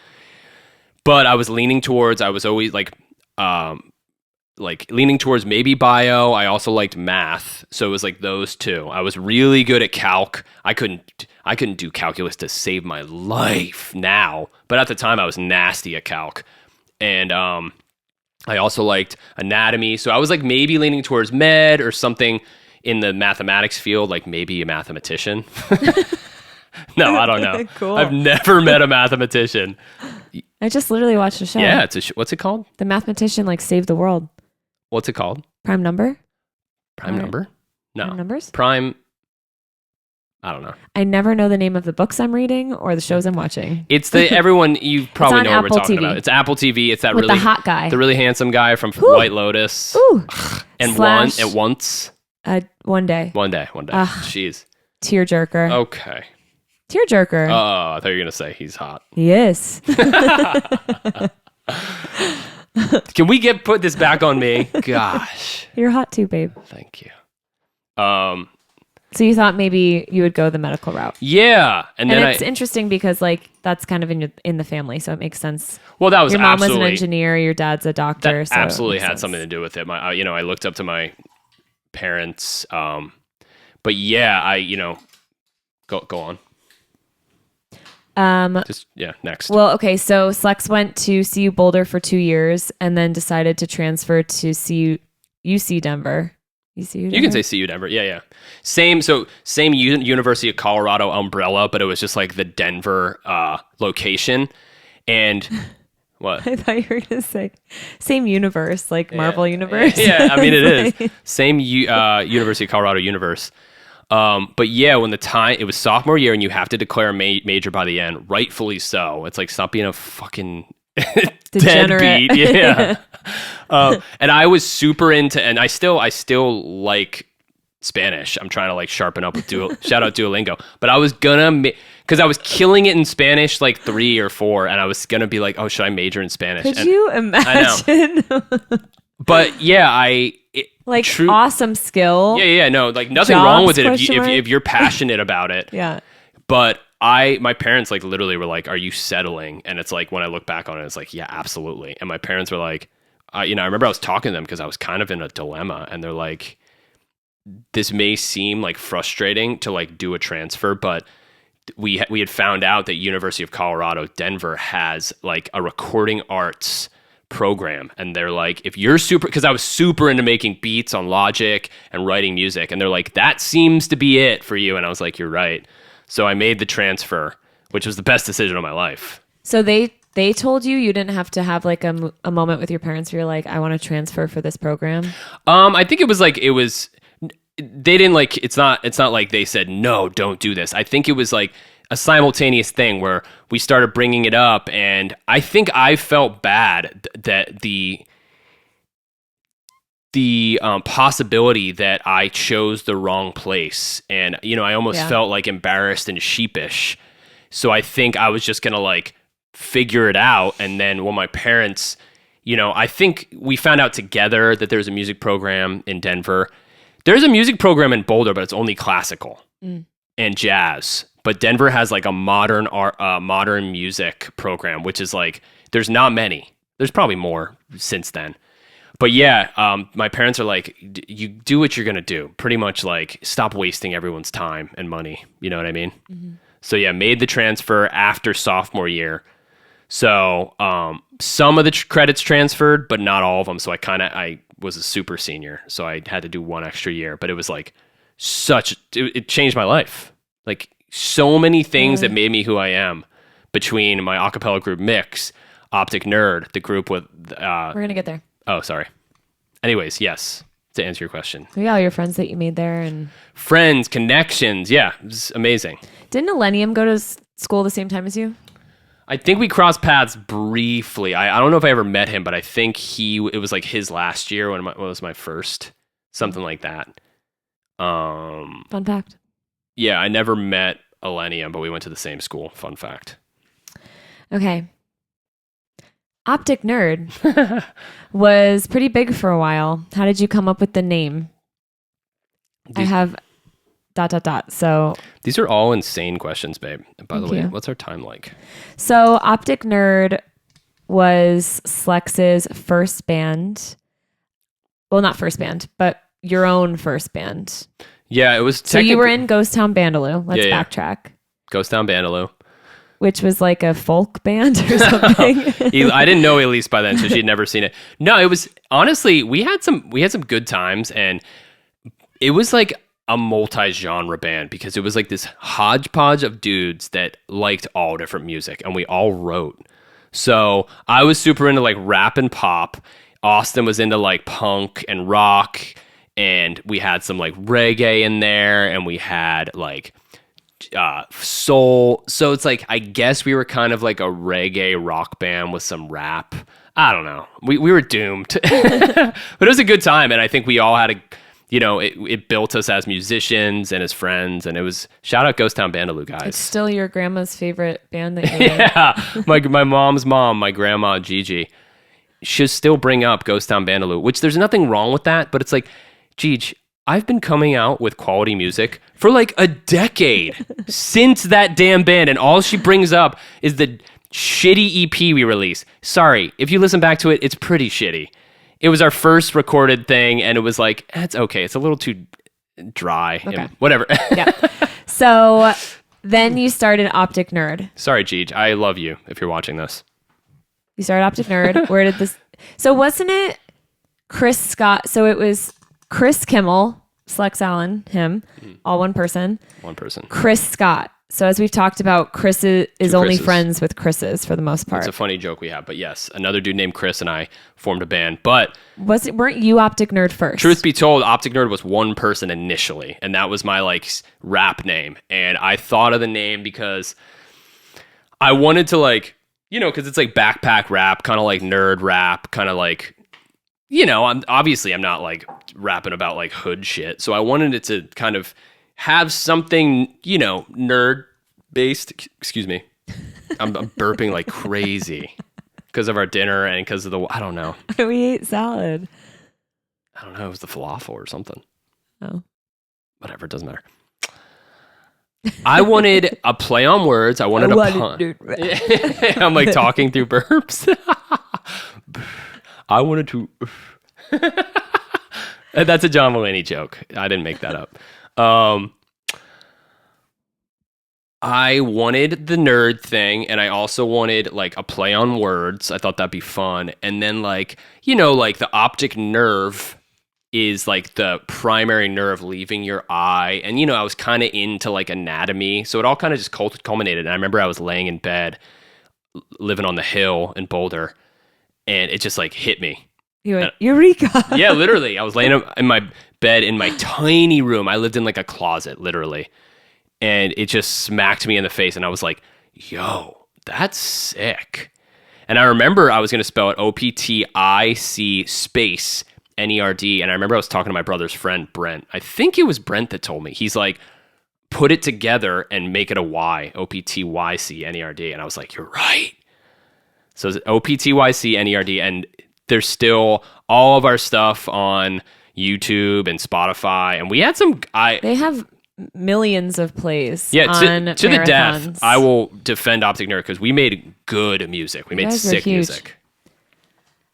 Speaker 1: But I was leaning towards, I was always leaning towards maybe bio. I also liked math. So it was like those two. I was really good at calc. I couldn't do calculus to save my life now. But at the time I was nasty at calc. And I also liked anatomy. So I was like maybe leaning towards med or something in the mathematics field, like maybe a mathematician. No, I don't know.
Speaker 2: Cool.
Speaker 1: I've never met a mathematician.
Speaker 2: I just literally watched a show.
Speaker 1: Yeah, what's it called?
Speaker 2: The mathematician like saved the world.
Speaker 1: What's it called?
Speaker 2: Prime number?
Speaker 1: Prime number? No.
Speaker 2: Prime numbers?
Speaker 1: Prime. I don't know.
Speaker 2: I never know the name of the books I'm reading or the shows I'm watching.
Speaker 1: It's everyone, you probably know what we're
Speaker 2: Apple
Speaker 1: talking
Speaker 2: TV.
Speaker 1: about. It's Apple TV. It's that
Speaker 2: With
Speaker 1: really
Speaker 2: the hot guy.
Speaker 1: the really handsome guy from White Lotus.
Speaker 2: Ooh.
Speaker 1: And
Speaker 2: Slash-
Speaker 1: once.
Speaker 2: One day.
Speaker 1: One day. Jeez.
Speaker 2: Tearjerker.
Speaker 1: Okay.
Speaker 2: Tearjerker.
Speaker 1: Oh, I thought you were gonna say he's hot.
Speaker 2: Yes.
Speaker 1: Can we put this back on me? Gosh.
Speaker 2: You're hot too, babe.
Speaker 1: Thank you.
Speaker 2: So you thought maybe you would go the medical route.
Speaker 1: Yeah, and then
Speaker 2: it's interesting because like that's kind of in the family, so it makes sense.
Speaker 1: Well, that was
Speaker 2: your mom was
Speaker 1: absolutely
Speaker 2: an engineer, your dad's a doctor.
Speaker 1: that
Speaker 2: so
Speaker 1: absolutely
Speaker 2: it makes
Speaker 1: had
Speaker 2: sense.
Speaker 1: something to do with it. I looked up to my parents, but yeah, go on. Next.
Speaker 2: Well, okay, so Slex went to CU Boulder for 2 years and then decided to transfer to UC Denver. UC Denver?
Speaker 1: You can say CU Denver. Yeah. Same University of Colorado umbrella, but it was just like the Denver location. And what?
Speaker 2: I thought you were going to say same universe, like Marvel universe.
Speaker 1: Yeah, I mean, it is. Same University of Colorado universe. But yeah, when it was sophomore year and you have to declare a major by the end, rightfully so. It's like, stop being a fucking
Speaker 2: degenerate.
Speaker 1: deadbeat. Yeah. And I was super into, and I still like Spanish. I'm trying to like sharpen up with shout out Duolingo, but I was gonna, cause I was killing it in Spanish like 3 or 4. And I was gonna be like, oh, should I major in Spanish?
Speaker 2: Could you imagine?
Speaker 1: I know. But yeah,
Speaker 2: awesome skill.
Speaker 1: Yeah. No, like nothing
Speaker 2: Jobs,
Speaker 1: wrong with it ? if you're passionate about it.
Speaker 2: Yeah.
Speaker 1: But my parents like literally were like, "Are you settling?" And it's like when I look back on it, it's like, "Yeah, absolutely." And my parents were like, I remember I was talking to them because I was kind of in a dilemma, and they're like, "This may seem like frustrating to like do a transfer, but we had found out that University of Colorado Denver has like a recording arts program, and they're like, if you're because I was super into making beats on Logic and writing music, and they're like, that seems to be it for you." And I was like, "You're right." So I made the transfer, which was the best decision of my life.
Speaker 2: So they told you didn't have to have like a moment with your parents where you're like, I want to transfer for this program?
Speaker 1: I think they didn't like, it's not like they said, no, don't do this. I think it was like a simultaneous thing where we started bringing it up, and I think I felt bad that the possibility that I chose the wrong place, and I almost felt like embarrassed and sheepish. So I think I was just gonna like figure it out, and then when my parents, I think we found out together that there's a music program in Denver. There's a music program in Boulder, but it's only classical and jazz. But Denver has like a modern music program, which is like, there's not many. There's probably more since then. But yeah, my parents are like, you do what you're going to do. Pretty much like, stop wasting everyone's time and money. You know what I mean? Mm-hmm. So yeah, made the transfer after sophomore year. So some of the credits transferred, but not all of them. So I was a super senior. So I had to do 1 extra year. But it was like it changed my life. Like, so many things that made me who I am, between my acapella group Mix, Optic Nerd, the group with...
Speaker 2: We're going to get there.
Speaker 1: Oh, sorry. Anyways, yes, to answer your question.
Speaker 2: Yeah, all your friends that you made there. And
Speaker 1: friends, connections. Yeah, it was amazing.
Speaker 2: Didn't Millennium go to school the same time as you?
Speaker 1: I think we crossed paths briefly. I don't know if I ever met him, but I think it was like his last year when it was my first. Something like that.
Speaker 2: Fun fact.
Speaker 1: Yeah, I never met Millennium, but we went to the same school. Fun fact.
Speaker 2: Okay. Optic Nerd was pretty big for a while. How did you come up with the name? I have So
Speaker 1: These are all insane questions, babe. By the
Speaker 2: Thank
Speaker 1: way,
Speaker 2: you.
Speaker 1: what's our time like?
Speaker 2: So Optic Nerd was Slex's first band. Well, not first band, but your own first band.
Speaker 1: Yeah, it was.
Speaker 2: So you were in Ghost Town Bandaloo. Let's backtrack.
Speaker 1: Ghost Town Bandaloo.
Speaker 2: Which was like a folk band or something.
Speaker 1: I didn't know Elyse by then, so she'd never seen it. No, it was honestly we had some good times, and it was like a multi-genre band because it was like this hodgepodge of dudes that liked all different music, and we all wrote. So I was super into like rap and pop. Austin was into like punk and rock, and we had some like reggae in there, and we had like soul. So it's like I guess we were kind of like a reggae rock band with some rap. I don't know. We were doomed, but it was a good time, and I think we all had it built us as musicians and as friends, and it was shout out Ghost Town Bandaloo guys.
Speaker 2: It's still your grandma's favorite band that you're in.
Speaker 1: Yeah, my mom's mom, my grandma Gigi, she'll still bring up Ghost Town Bandaloo, which there's nothing wrong with that, but it's like, Gigi, I've been coming out with quality music for like a decade since that damn band, and all she brings up is the shitty EP we released. Sorry, if you listen back to it, it's pretty shitty. It was our first recorded thing, and it was like, it's okay. It's a little too dry.
Speaker 2: Okay.
Speaker 1: Whatever.
Speaker 2: Yeah. So then you started Optic Nerd.
Speaker 1: Sorry, Gigi. I love you if you're watching this.
Speaker 2: You started Optic Nerd. Where did this... So wasn't it Chris Scott? So it was Chris Kimmel, Slex Allen, him, all one person.
Speaker 1: One person.
Speaker 2: Chris Scott. So as we've talked about, Chris is only
Speaker 1: Chris's.
Speaker 2: friends with Chris's for the most part.
Speaker 1: It's a funny joke we have, but yes, another dude named Chris and I formed a band. But
Speaker 2: weren't you Optic Nerd first?
Speaker 1: Truth be told, Optic Nerd was one person initially, and that was my like rap name. And I thought of the name because I wanted to like, because it's like backpack rap, kind of like nerd rap, kind of like, I'm not like rapping about like hood shit. So I wanted it to kind of have something, nerd based. Excuse me. I'm burping like crazy because of our dinner and because of I don't know.
Speaker 2: We ate salad.
Speaker 1: I don't know. It was the falafel or something.
Speaker 2: Oh.
Speaker 1: Whatever. It doesn't matter. I wanted a play on words. I wanted a pun. I'm like talking through burps. I wanted to. That's a John Mulaney joke. I didn't make that up. I wanted the nerd thing, and I also wanted like a play on words. I thought that'd be fun. And then like, like the optic nerve is like the primary nerve leaving your eye. And, I was kind of into like anatomy. So it all kind of just culminated. And I remember I was laying in bed, living on the hill in Boulder, and it just like hit me.
Speaker 2: You went, Eureka!
Speaker 1: Yeah, literally. I was laying in my bed in my tiny room. I lived in like a closet, literally. And it just smacked me in the face. And I was like, yo, that's sick. And I remember I was going to spell it OPTIC space NERD. And I remember I was talking to my brother's friend, Brent. I think it was Brent that told me. He's like, put it together and make it a Y, OPTYC NERD. And I was like, you're right. So it's OPTYC NERD. And there's still all of our stuff on YouTube and Spotify. And we had some...
Speaker 2: They have millions of plays.
Speaker 1: Yeah,
Speaker 2: on
Speaker 1: to the death, I will defend Optic Nerd because we made good music. We made sick music.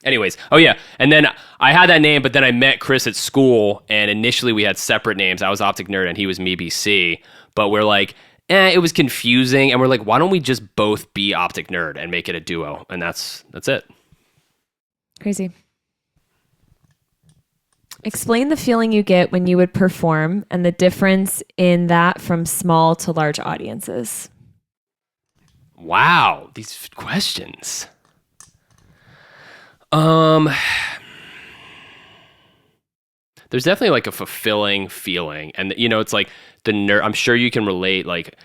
Speaker 1: Anyways, oh yeah, and then I had that name, but then I met Chris at school, and initially we had separate names. I was Optic Nerd, and he was me BC. But we're like, it was confusing, and we're like, why don't we just both be Optic Nerd and make it a duo? And that's it.
Speaker 2: Crazy. Explain the feeling you get when you would perform and the difference in that from small to large audiences.
Speaker 1: Wow, these questions. There's definitely like a fulfilling feeling, and it's like the nerve. I'm sure you can relate. Like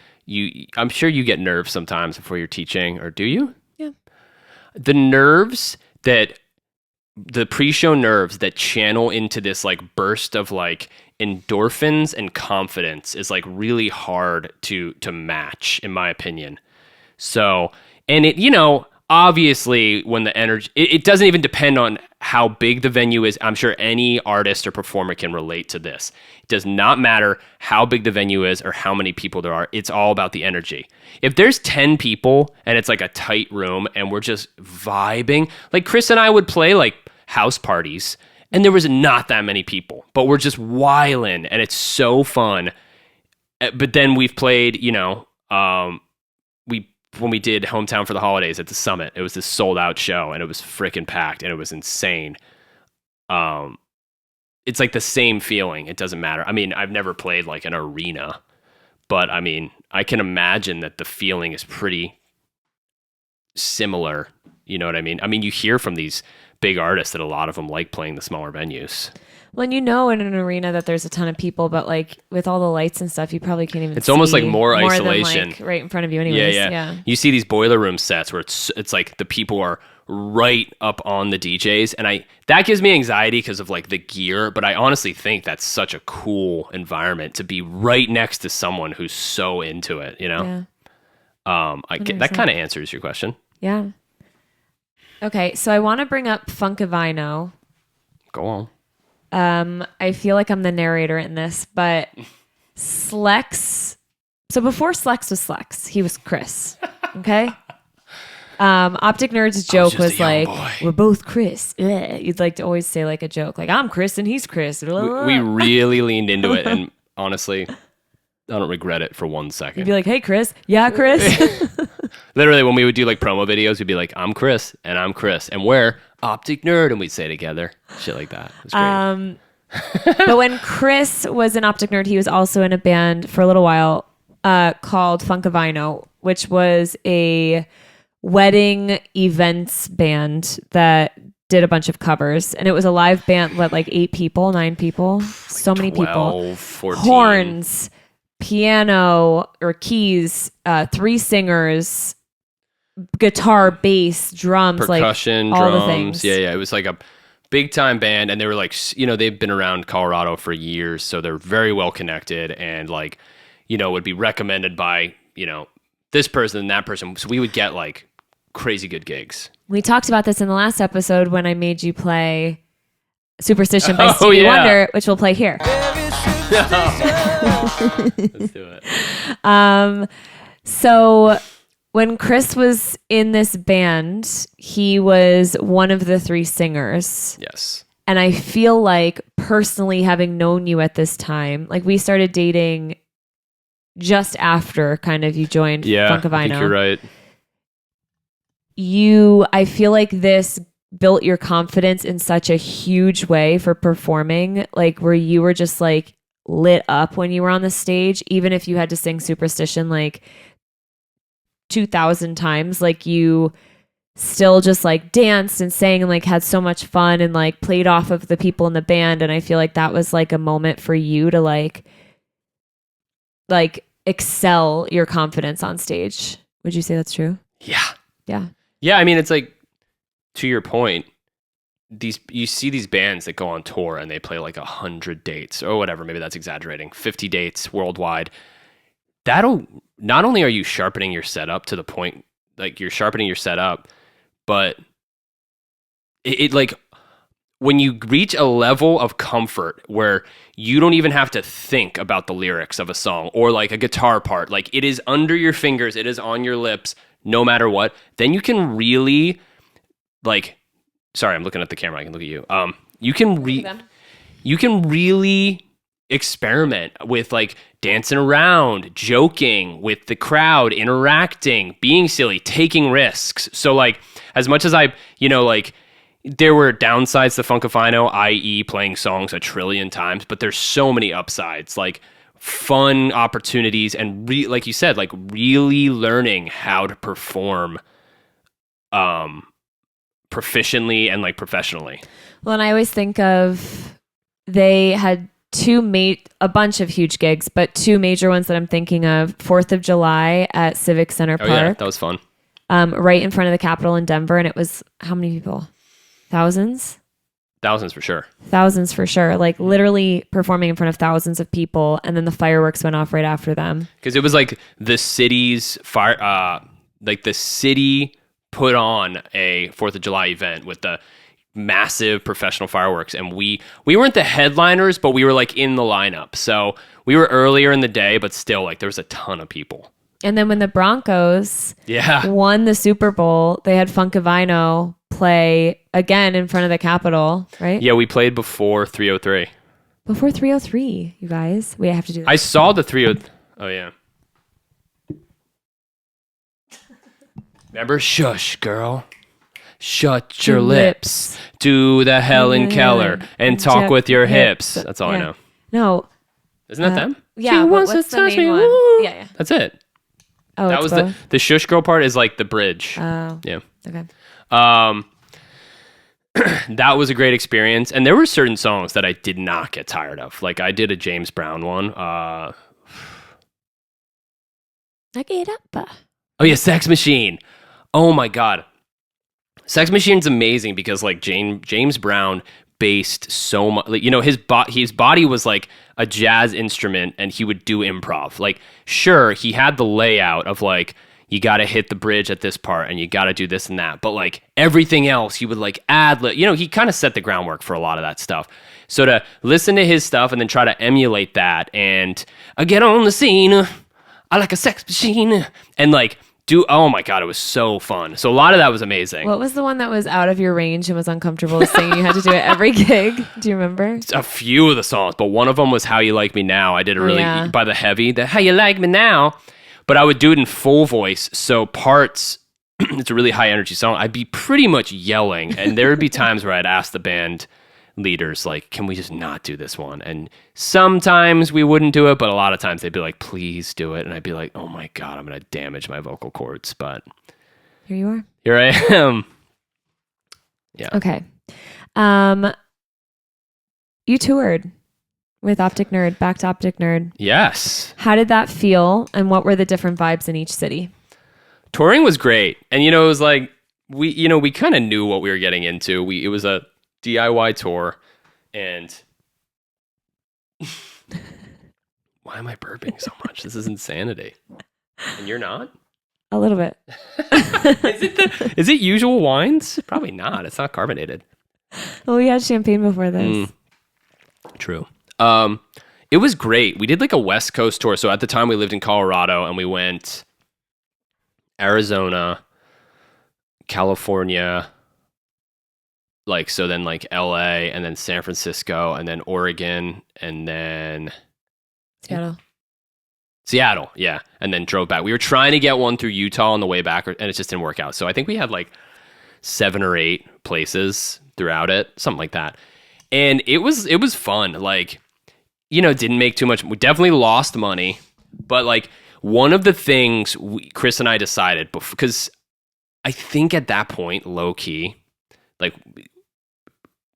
Speaker 1: I'm sure you get nerves sometimes before you're teaching, or do you?
Speaker 2: Yeah.
Speaker 1: The nerves that. The pre-show nerves that channel into this like burst of like endorphins and confidence is like really hard to match, in my opinion. So, and it, obviously when the energy, it doesn't even depend on how big the venue is. I'm sure any artist or performer can relate to this. It does not matter how big the venue is or how many people there are. It's all about the energy. If there's 10 people and it's like a tight room and we're just vibing, like Chris and I would play like house parties and there was not that many people, but we're just wildin' and it's so fun. But then we've played, when we did Hometown for the Holidays at the Summit, it was this sold out show and it was freaking packed and it was insane. It's like the same feeling. It doesn't matter. I mean, I've never played like an arena, but I mean, I can imagine that the feeling is pretty similar. You know what I mean? I mean, you hear from these big artists that a lot of them like playing the smaller venues.
Speaker 2: Well, and in an arena that there's a ton of people, but like with all the lights and stuff, you probably can't even.
Speaker 1: It's almost like more isolation,
Speaker 2: than, like, right in front of you. Anyways, yeah.
Speaker 1: You see these boiler room sets where it's like the people are right up on the DJs, and that gives me anxiety because of like the gear. But I honestly think that's such a cool environment to be right next to someone who's so into it.
Speaker 2: Yeah.
Speaker 1: That kind of answers your question.
Speaker 2: Yeah. Okay, so I want to bring up Funkavino.
Speaker 1: Go on.
Speaker 2: I feel like I'm the narrator in this, but Slex. So before Slex was Slex, he was Chris. Okay. Optic Nerd's joke was like, "We're both Chris." You'd like to always say like a joke, like "I'm Chris and he's Chris."
Speaker 1: We really leaned into it, and honestly, I don't regret it for 1 second.
Speaker 2: You'd be like, "Hey, Chris." Yeah, Chris.
Speaker 1: Literally, when we would do like promo videos, we'd be like, "I'm Chris and I'm Chris, and we're Optic Nerd," and we'd say it together, shit like that. It was great.
Speaker 2: But when Chris was an Optic Nerd, he was also in a band for a little while called Funkavino, which was a wedding events band that did a bunch of covers, and it was a live band with like 8 people, 9 people, so many
Speaker 1: 12, 14.
Speaker 2: Horns, piano or keys, 3 singers, guitar, bass, drums,
Speaker 1: percussion,
Speaker 2: like all
Speaker 1: drums.
Speaker 2: the things.
Speaker 1: Yeah. It was like a big time band, and they were like, they've been around Colorado for years, so they're very well connected, and like, would be recommended by this person and that person. So we would get like crazy good gigs. We
Speaker 2: talked about this in the last episode when I made you play Superstition by Stevie Wonder, which we'll play here.
Speaker 1: Let's do it.
Speaker 2: So when Chris was in this band, he was one of the 3 singers.
Speaker 1: Yes.
Speaker 2: And I feel like personally, having known you at this time, like we started dating just after kind of you joined Funkavino.
Speaker 1: I think you're right.
Speaker 2: I feel like this built your confidence in such a huge way for performing, like where you were just like lit up when you were on the stage, even if you had to sing Superstition like 2,000 times, like you still just like danced and sang and like had so much fun and like played off of the people in the band. And I feel like that was like a moment for you to like excel your confidence on stage. Would you say that's true?
Speaker 1: Yeah, I mean, it's like, to your point, you see these bands that go on tour and they play like 100 dates or whatever, maybe that's exaggerating, 50 dates worldwide. That'll, not only are you sharpening your setup to the point, like you're sharpening your setup, but it like, when you reach a level of comfort where you don't even have to think about the lyrics of a song or like a guitar part, like it is under your fingers, it is on your lips, no matter what, then you can really like, sorry, I'm looking at the camera. I can look at you. You can really experiment with like dancing around, joking with the crowd, interacting, being silly, taking risks. So like, as much as I, like, there were downsides to Funkavino, i.e. playing songs 1 trillion times, but there's so many upsides, like fun opportunities and like you said, like really learning how to perform proficiently and like professionally.
Speaker 2: Well, and I always think of, they had a bunch of huge gigs, but 2 major ones that I'm thinking of. 4th of July at Civic Center Park.
Speaker 1: Yeah, that was fun.
Speaker 2: Right in front of the Capitol in Denver, and it was how many people? Thousands?
Speaker 1: Thousands for sure.
Speaker 2: Thousands for sure. Like literally performing in front of thousands of people, and then the fireworks went off right after them.
Speaker 1: Because it was like the city's fire, like the city put on a 4th of July event with the massive professional fireworks, and we weren't the headliners, but we were like in the lineup. So we were earlier in the day, but still like there was a ton of people.
Speaker 2: And then when the Broncos won the Super Bowl, they had Funkavino play again in front of the Capitol, right?
Speaker 1: Yeah, we played before 303.
Speaker 2: Before 303, you guys. We have to do that.
Speaker 1: I saw the 303. Oh, yeah. Remember? Shush, girl. Shut your lips. Do the Helen Keller and talk with your hips. That's all I know.
Speaker 2: No.
Speaker 1: Isn't that them?
Speaker 2: Yeah.
Speaker 1: She wants to touch me. Woo.
Speaker 2: Yeah.
Speaker 1: That's it.
Speaker 2: Oh,
Speaker 1: that was the shush girl part is like the bridge.
Speaker 2: Oh.
Speaker 1: Yeah.
Speaker 2: Okay.
Speaker 1: That was a great experience. And there were certain songs that I did not get tired of. Like I did a James Brown one.
Speaker 2: I get up.
Speaker 1: Oh yeah, Sex Machine. Oh my God. Sex Machine's amazing because like James Brown based so much, like, you know, his body was like a jazz instrument and he would do improv. Like, sure, he had the layout of like, you got to hit the bridge at this part and you got to do this and that. But like everything else, he would like ad-lib. You know, he kind of set the groundwork for a lot of that stuff. So to listen to his stuff and then try to emulate that and I get on the scene, I like a sex machine, and like oh my God, it was so fun. So a lot of that was amazing.
Speaker 2: What was the one that was out of your range and was uncomfortable to sing? You had to do it every gig. Do you remember?
Speaker 1: A few of the songs, but one of them was How You Like Me Now. I did it really by the heavy, the How You Like Me Now, but I would do it in full voice. So parts, it's a really high energy song. I'd be pretty much yelling, and there would be times where I'd ask the band leaders, like, can we just not do this one? And sometimes we wouldn't do it, but a lot of times they'd be like, please do it. And I'd be like, oh my God, I'm going to damage my vocal cords. But
Speaker 2: here you are.
Speaker 1: Here I am. Yeah.
Speaker 2: Okay. You toured with Optic Nerd, back to Optic Nerd.
Speaker 1: Yes.
Speaker 2: How did that feel? And what were the different vibes in each city?
Speaker 1: Touring was great. And, you know, it was like, we kind of knew what we were getting into. It was a DIY tour, and why am I burping so much? This is insanity. And you're not?
Speaker 2: A little bit.
Speaker 1: Is it usual wines? Probably not. It's not carbonated.
Speaker 2: Well, we had champagne before this.
Speaker 1: True. It was great. We did like a West Coast tour. So at the time we lived in Colorado, and we went Arizona, California, like, so then like LA, and then San Francisco, and then Oregon, and then Seattle, yeah, and then drove back. We were trying to get one through Utah on the way back, and it just didn't work out. So I think we had like 7 or 8 places throughout it, something like that. And it was fun. Like, you know, didn't make too much. We definitely lost money, but like one of the things Chris and I decided, because I think at that point, low key, like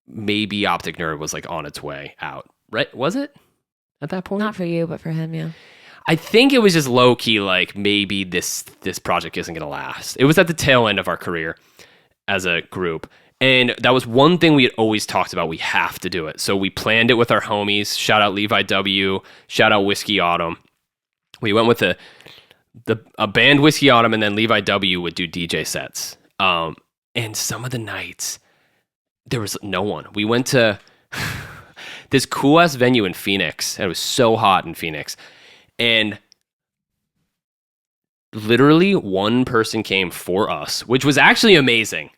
Speaker 1: maybe Optic Nerd was like on its way out, right? Was it at that point?
Speaker 2: Not for you, but for him, yeah.
Speaker 1: I think it was just low key, like maybe this project isn't gonna last. It was at the tail end of our career as a group, and that was one thing we had always talked about. We have to do it, so we planned it with our homies. Shout out Levi W. Shout out Whiskey Autumn. We went with a band Whiskey Autumn, and then Levi W. would do DJ sets. And some of the nights, there was no one. We went to this cool ass venue in Phoenix, and it was so hot in Phoenix. And literally one person came for us, which was actually amazing.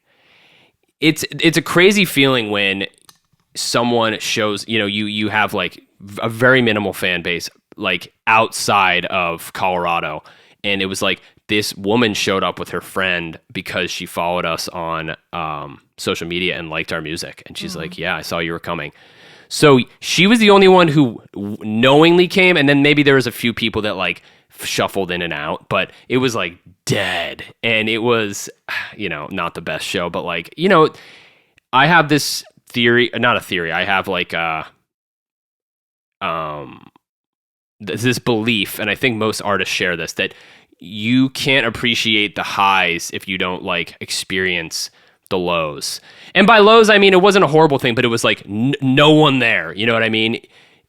Speaker 1: It's a crazy feeling when someone shows, you know, you have like a very minimal fan base, like outside of Colorado. And it was like this woman showed up with her friend because she followed us on social media and liked our music. And she's like, yeah, I saw you were coming. So she was the only one who knowingly came. And then maybe there was a few people that like shuffled in and out, but it was like dead. And it was, you know, not the best show, but like, you know, I have this theory, not a theory. I have like this belief, and I think most artists share this, that you can't appreciate the highs if you don't like experience the lows. And by lows, I mean, it wasn't a horrible thing, but it was like no one there. You know what I mean?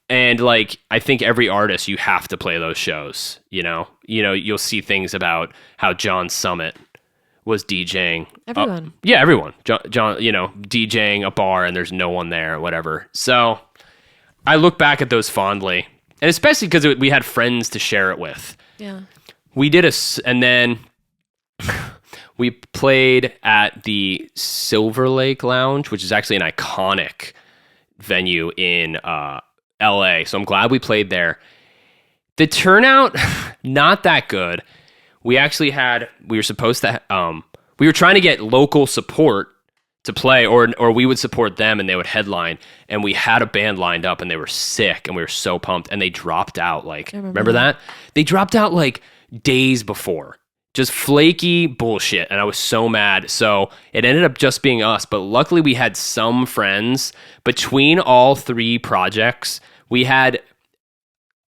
Speaker 1: And like, I think every artist, you have to play those shows, you know, you'll see things about how John Summit was DJing.
Speaker 2: Everyone.
Speaker 1: Yeah, everyone. John, DJing a bar and there's no one there or whatever. So I look back at those fondly, and especially because we had friends to share it with.
Speaker 2: Yeah.
Speaker 1: We did and then we played at the Silver Lake Lounge, which is actually an iconic venue in LA. So I'm glad we played there. The turnout, not that good. We were supposed to, we were trying to get local support to play, or we would support them and they would headline, and we had a band lined up and they were sick and we were so pumped, and they dropped out remember that? They dropped out days before. Just flaky bullshit, and I was so mad. So it ended up just being us, but luckily we had some friends. Between all 3 projects, we had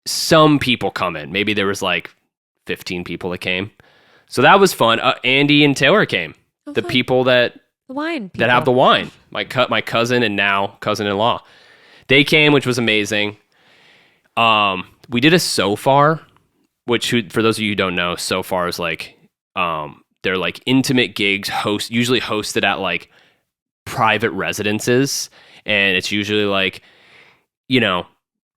Speaker 1: some people come in. Maybe there was 15 people that came. So that was fun. Andy and Taylor came. The
Speaker 2: fun.
Speaker 1: People that
Speaker 2: The wine people.
Speaker 1: that have the wine. My cousin and now cousin-in-law. They came, which was amazing. We did a So Far, which for those of you who don't know, So Far is they're intimate gigs usually hosted at private residences, and it's usually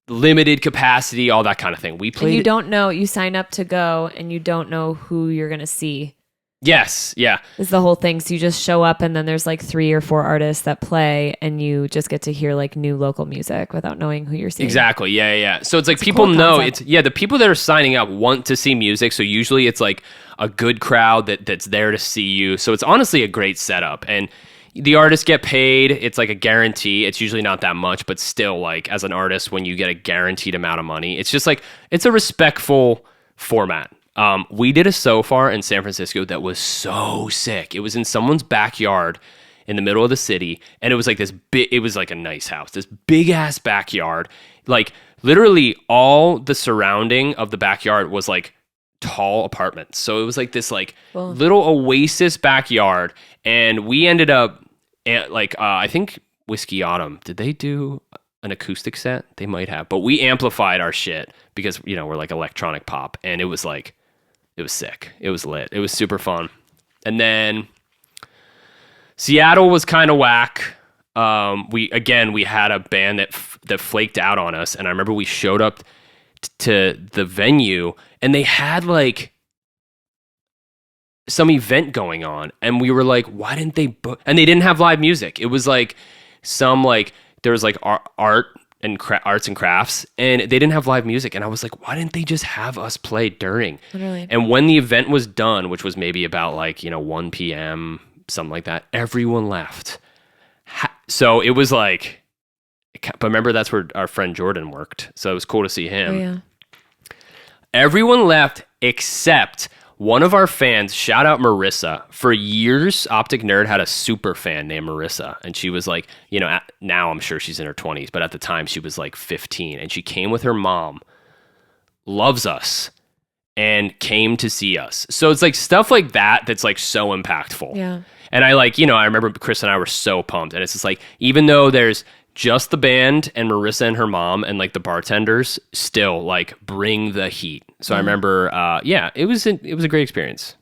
Speaker 1: limited capacity, all that kind of thing. We played.
Speaker 2: And you don't know, you sign up to go and you don't know who you're going to see.
Speaker 1: Yes. Yeah.
Speaker 2: Is the whole thing. So you just show up and then there's 3 or 4 artists that play and you just get to hear new local music without knowing who you're seeing.
Speaker 1: Exactly. Yeah. Yeah. So it's people
Speaker 2: cool
Speaker 1: know
Speaker 2: concept.
Speaker 1: the people that are signing up want to see music. So usually it's a good crowd that's there to see you. So it's honestly a great setup, and the artists get paid. It's a guarantee. It's usually not that much, but still as an artist, when you get a guaranteed amount of money, it's just it's a respectful format. We did a So Far in San Francisco that was so sick. It was in someone's backyard in the middle of the city, and it was this big, it was a nice house, this big ass backyard. Literally all the surrounding of the backyard was tall apartments. So it was this
Speaker 2: Cool.
Speaker 1: little oasis backyard, and we ended up I think Whiskey Autumn, did they do an acoustic set? They might have, but we amplified our shit because we're electronic pop, and it was it was sick. It was lit. It was super fun. And then Seattle was kind of whack. We had a band that flaked out on us, and I remember we showed up to the venue and they had some event going on, and we were why didn't they book? And they didn't have live music. It was there was art and arts and crafts, and they didn't have live music. And I was why didn't they just have us play during?
Speaker 2: Literally.
Speaker 1: And when the event was done, which was maybe about 1 p.m., something like that, everyone left. So it was but remember, that's where our friend Jordan worked. So it was cool to see him.
Speaker 2: Oh, yeah.
Speaker 1: Everyone left except one of our fans. Shout out Marissa. For years, Optic Nerd had a super fan named Marissa, and she was now I'm sure she's in her 20s, but at the time she was 15, and she came with her mom, loves us, and came to see us. So it's stuff like that that's so impactful.
Speaker 2: Yeah.
Speaker 1: And I I remember Chris and I were so pumped, and it's just even though there's just the band and Marissa and her mom and the bartenders, still bring the heat. So I remember, it was a great experience.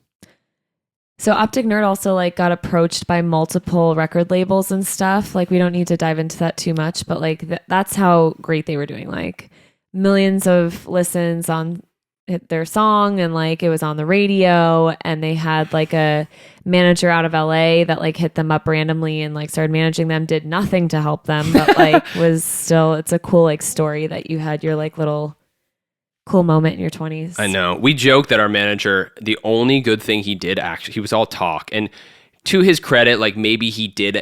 Speaker 2: So Optic Nerd also got approached by multiple record labels and stuff. We don't need to dive into that too much, but that's how great they were doing. Millions of listens on their song, and it was on the radio, and they had a manager out of LA that hit them up randomly and started managing them, did nothing to help them, but was still, it's a cool story that you had your little cool moment in your 20s.
Speaker 1: I know. We joke that our manager, the only good thing he did, actually, he was all talk, and to his credit, maybe he did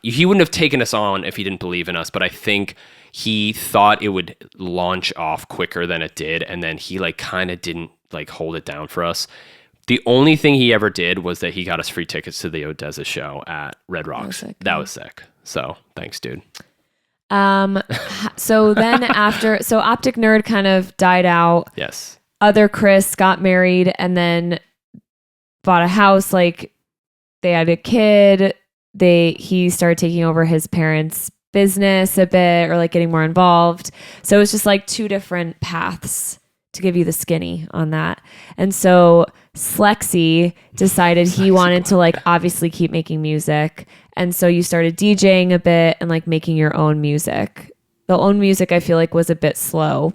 Speaker 1: he wouldn't have taken us on if he didn't believe in us, but I think he thought it would launch off quicker than it did, and then he kind of didn't hold it down for us. The only thing he ever did was that he got us free tickets to the Odessa show at Red Rocks. That was sick. So thanks, dude.
Speaker 2: So then so Optic Nerd kind of died out.
Speaker 1: Yes.
Speaker 2: Other Chris got married and then bought a house. They had a kid. He started taking over his parents' business a bit, or getting more involved. So it's just 2 different paths to give you the skinny on that. And so Slexy decided he wanted to like obviously keep making music. And so you started DJing a bit and like making your own music. The own music I feel like was a bit slow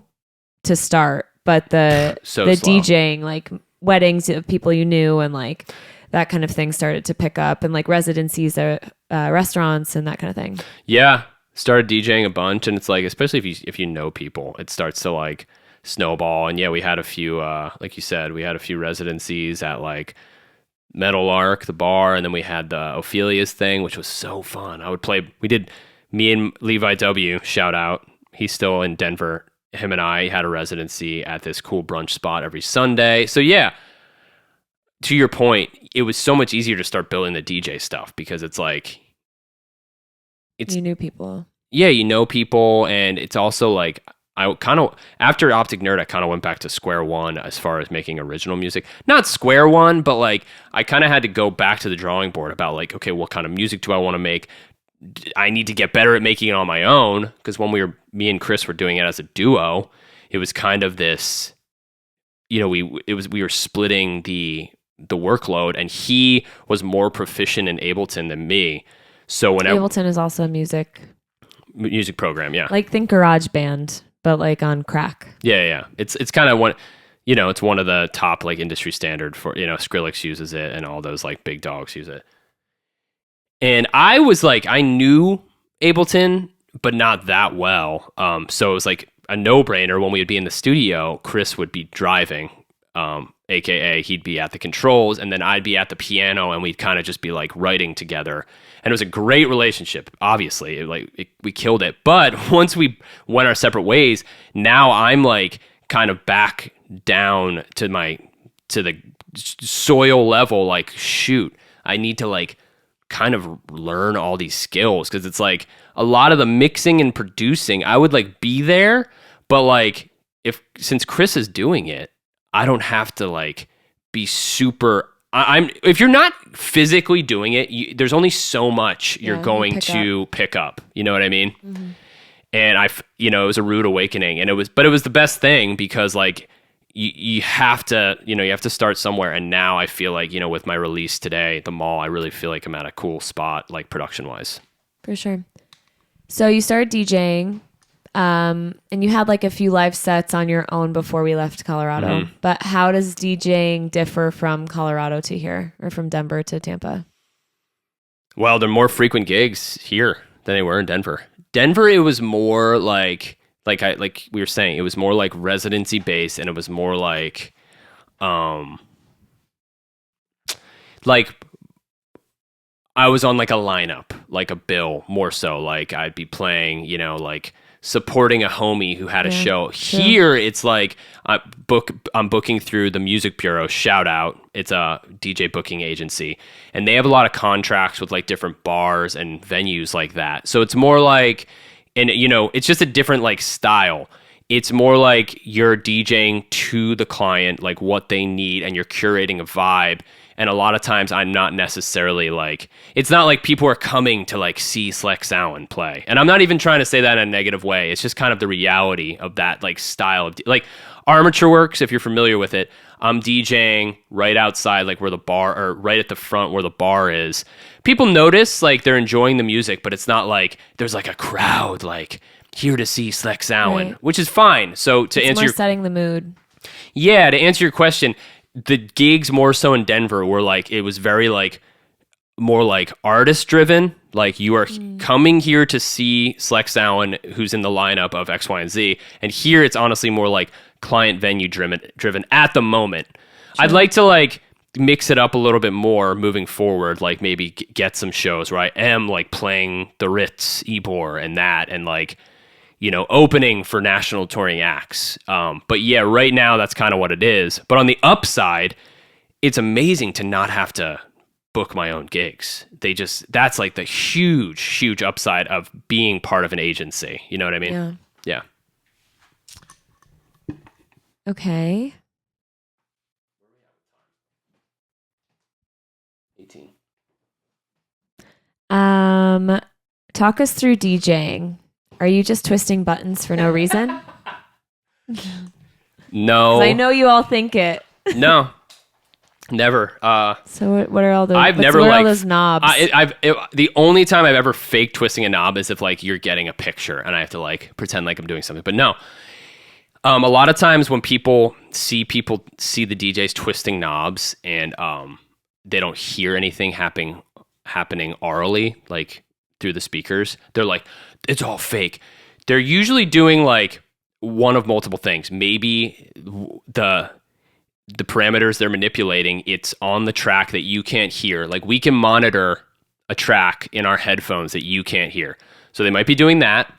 Speaker 2: to start, but the
Speaker 1: So
Speaker 2: the
Speaker 1: slow.
Speaker 2: DJing, like weddings of people you knew and like that kind of thing started to pick up, and like residencies at restaurants and that kind of thing.
Speaker 1: Yeah, started DJing a bunch, and it's like, especially if you know people, it starts to like snowball. And yeah, we had a few, like you said, we had a few residencies at like Metal Arc, the bar, and then we had the Ophelia's thing, which was so fun. I would play. We did. Me and Levi W. Shout out. He's still in Denver. Him and I had a residency at this cool brunch spot every Sunday. So yeah, to your point, it was so much easier to start building the DJ stuff because it's like,
Speaker 2: You knew people.
Speaker 1: yeah, you know people, and it's also like, I kind of, after Optic Nerd, I kind of went back to square one as far as making original music. Not square one, but like, I kind of had to go back to the drawing board about like, okay, what kind of music do I want to make? I need to get better at making it on my own, because when me and Chris were doing it as a duo, it was kind of this, you know, we were splitting the workload, and he was more proficient in Ableton than me. So whenever
Speaker 2: Ableton is also a music
Speaker 1: program, yeah,
Speaker 2: like think GarageBand, but like on crack.
Speaker 1: yeah. It's kind of one, you know, it's one of the top like industry standard for, you know, Skrillex uses it, and all those like big dogs use it. And I was like, I knew Ableton, but not that well. So it was like a no-brainer. When we would be in the studio, Chris would be driving, aka he'd be at the controls, and then I'd be at the piano, and we'd kind of just be like writing together. And it was a great relationship. Obviously, we killed it. But once we went our separate ways, now I'm like kind of back down to the soil level. Like, shoot, I need to like kind of learn all these skills, because it's like a lot of the mixing and producing, I would like be there, but like since Chris is doing it, I don't have to like be super. I'm if you're not physically doing it, there's only so much you're going to pick up. You know what I mean? Mm-hmm. And it was a rude awakening, and it was the best thing, because like you have to start somewhere. And now I feel like, you know, with my release today, The Mall, I really feel like I'm at a cool spot, like production wise.
Speaker 2: For sure. So you started DJing, and you had like a few live sets on your own before we left Colorado. Mm-hmm. But how does DJing differ from Colorado to here, or from Denver to Tampa?
Speaker 1: Well, there are more frequent gigs here than they were in Denver. Denver, it was more like we were saying, it was more like residency based, and it was more like I was on like a lineup, like a bill, more so. Like I'd be playing, you know, like supporting a homie who had a show. Sure. Here, it's like I'm booking through the Music Bureau. Shout out, it's a DJ booking agency, and they have a lot of contracts with like different bars and venues like that. So it's more like, and you know, it's just a different like style. It's more like you're DJing to the client, like what they need, and you're curating a vibe. And a lot of times I'm not necessarily like, it's not like people are coming to like see Slex Allen play. And I'm not even trying to say that in a negative way. It's just kind of the reality of that like style of, like Armature Works, if you're familiar with it, I'm DJing right outside, like where the bar, or right at the front where the bar is. People notice like they're enjoying the music, but it's not like there's like a crowd like here to see Slex Allen, right, which is fine. So to answer
Speaker 2: setting the mood.
Speaker 1: Yeah, to answer your question, the gigs more so in Denver were like, it was very like more like artist driven. Like you are coming here to see Slex Allen, who's in the lineup of X, Y, and Z. And here it's honestly more like client venue driven at the moment. Sure. I'd like to like mix it up a little bit more moving forward. Like maybe get some shows where I am like playing the Ritz, Ybor, and that, and like, you know, opening for national touring acts. But yeah, right now that's kind of what it is. But on the upside, it's amazing to not have to book my own gigs. That's like the huge upside of being part of an agency. You know what I mean? Yeah.
Speaker 2: Okay.
Speaker 1: 18.
Speaker 2: Talk us through DJing. Are you just twisting buttons for no reason?
Speaker 1: No.
Speaker 2: I know you all think it.
Speaker 1: No. Never.
Speaker 2: So what are all those?
Speaker 1: I've never
Speaker 2: what are all
Speaker 1: like
Speaker 2: those knobs?
Speaker 1: the only time I've ever fake twisting a knob is if like you're getting a picture and I have to like pretend like I'm doing something. But no, a lot of times when people see the DJs twisting knobs and they don't hear anything happening aurally like through the speakers, they're like, it's all fake. They're usually doing like one of multiple things. Maybe the parameters they're manipulating, it's on the track that you can't hear. Like we can monitor a track in our headphones that you can't hear. So they might be doing that.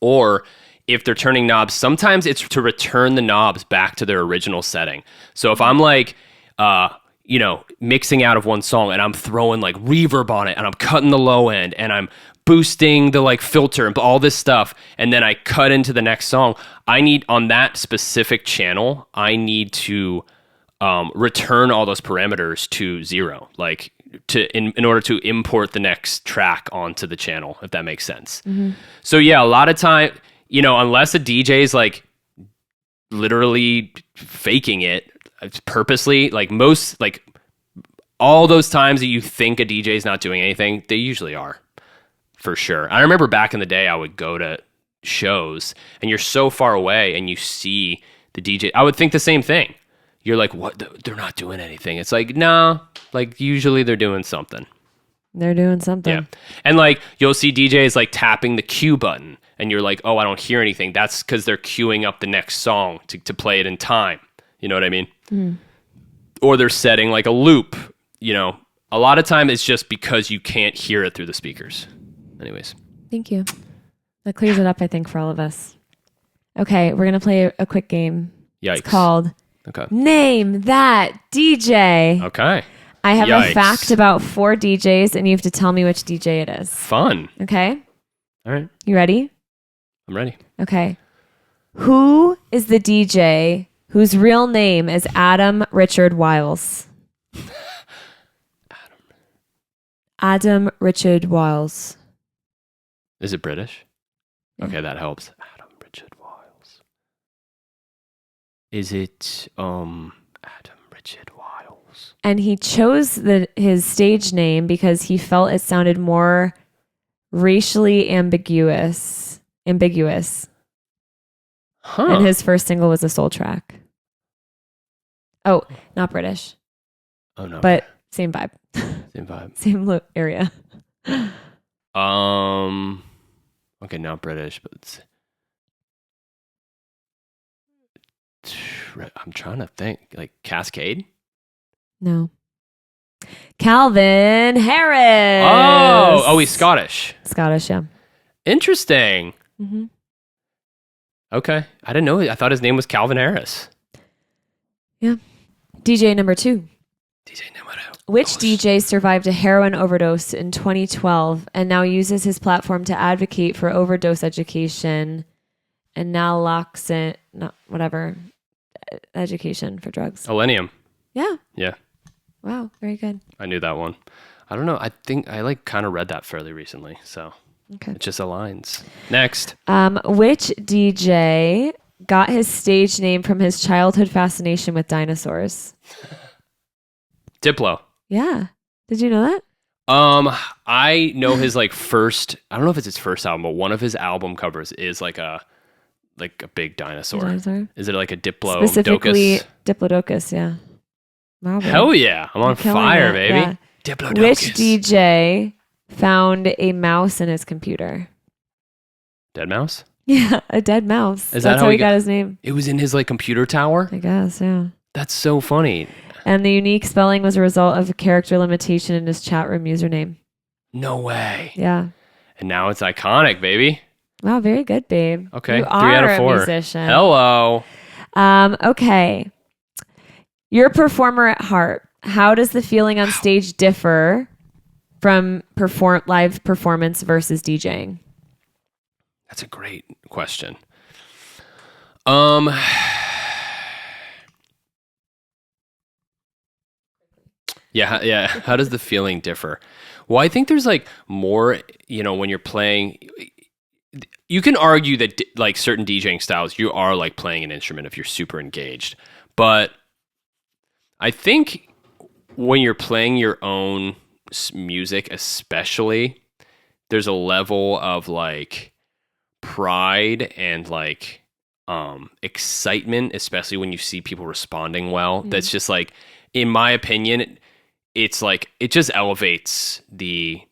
Speaker 1: Or if they're turning knobs, sometimes it's to return the knobs back to their original setting. So if I'm like, mixing out of one song and I'm throwing like reverb on it and I'm cutting the low end and I'm boosting the like filter and all this stuff, and then I cut into the next song, I need on that specific channel, I need to return all those parameters to 0, like in order to import the next track onto the channel, if that makes sense. Mm-hmm. So yeah, a lot of time, unless a DJ is like literally faking it purposely, like most, like all those times that you think a DJ is not doing anything, they usually are. For sure. I remember back in the day, I would go to shows and you're so far away and you see the DJ. I would think the same thing. You're like, what? They're not doing anything. It's like, no, like usually they're doing something.
Speaker 2: They're doing something.
Speaker 1: Yeah. And like you'll see DJs like tapping the cue button and you're like, oh, I don't hear anything. That's because they're queuing up the next song to play it in time. You know what I mean? Mm. Or they're setting like a loop. A lot of time it's just because you can't hear it through the speakers. Anyways.
Speaker 2: Thank you. That clears it up, I think, for all of us. Okay, we're going to play a quick game.
Speaker 1: Yikes.
Speaker 2: It's called Name That DJ.
Speaker 1: Okay.
Speaker 2: I have a fact about 4 DJs, and you have to tell me which DJ it is.
Speaker 1: Fun.
Speaker 2: Okay?
Speaker 1: All right.
Speaker 2: You ready?
Speaker 1: I'm ready.
Speaker 2: Okay. Who is the DJ whose real name is Adam Richard Wiles? Adam Richard Wiles.
Speaker 1: Is it British?
Speaker 2: Yeah.
Speaker 1: Okay, that helps. Adam Richard Wiles. Is it Adam Richard Wiles?
Speaker 2: And he chose his stage name because he felt it sounded more racially ambiguous.
Speaker 1: Huh.
Speaker 2: And his first single was a soul track. Oh, not British.
Speaker 1: Oh no.
Speaker 2: But same vibe.
Speaker 1: Same vibe.
Speaker 2: Same area.
Speaker 1: Okay, not British, but I'm trying to think. Like Cascade?
Speaker 2: No. Calvin Harris.
Speaker 1: Oh, he's Scottish.
Speaker 2: Scottish, yeah.
Speaker 1: Interesting.
Speaker 2: Mm-hmm.
Speaker 1: Okay, I didn't know it. I thought his name was Calvin Harris.
Speaker 2: Yeah. DJ number 2.
Speaker 1: DJ number 2.
Speaker 2: Which DJ survived a heroin overdose in 2012 and now uses his platform to advocate for overdose education and naloxone, education for drugs?
Speaker 1: Millennium.
Speaker 2: Yeah.
Speaker 1: Yeah.
Speaker 2: Wow. Very good.
Speaker 1: I knew that one. I don't know. I think I like kind of read that fairly recently. So it just aligns. Next.
Speaker 2: Which DJ got his stage name from his childhood fascination with dinosaurs?
Speaker 1: Diplo.
Speaker 2: Yeah. Did you know that?
Speaker 1: I know his like first, I don't know if it's his first album, but one of his album covers is like a big dinosaur. Is it like a Diplodocus?
Speaker 2: Specifically Diplodocus, yeah. Wow,
Speaker 1: hell yeah. I'm on fire, baby.
Speaker 2: Yeah.
Speaker 1: Diplodocus.
Speaker 2: Which DJ found a mouse in his computer?
Speaker 1: Dead mouse?
Speaker 2: Yeah, a dead mouse.
Speaker 1: Is
Speaker 2: That's
Speaker 1: how
Speaker 2: how he got his name.
Speaker 1: It was in his like computer tower?
Speaker 2: I guess, yeah.
Speaker 1: That's so funny.
Speaker 2: And the unique spelling was a result of a character limitation in his chat room username.
Speaker 1: No way.
Speaker 2: Yeah.
Speaker 1: And now it's iconic, baby.
Speaker 2: Wow, very good, babe.
Speaker 1: Okay,
Speaker 2: you
Speaker 1: 3 out of 4.
Speaker 2: A musician.
Speaker 1: Hello.
Speaker 2: Okay. You're a performer at heart. How does the feeling on stage differ from live performance versus DJing?
Speaker 1: That's a great question. Yeah. How does the feeling differ? Well, I think there's like more, when you're playing, you can argue that like certain DJing styles, you are like playing an instrument if you're super engaged. But I think when you're playing your own music, especially, there's a level of like pride and like excitement, especially when you see people responding well. That's just like, in my opinion, it's like it just elevates the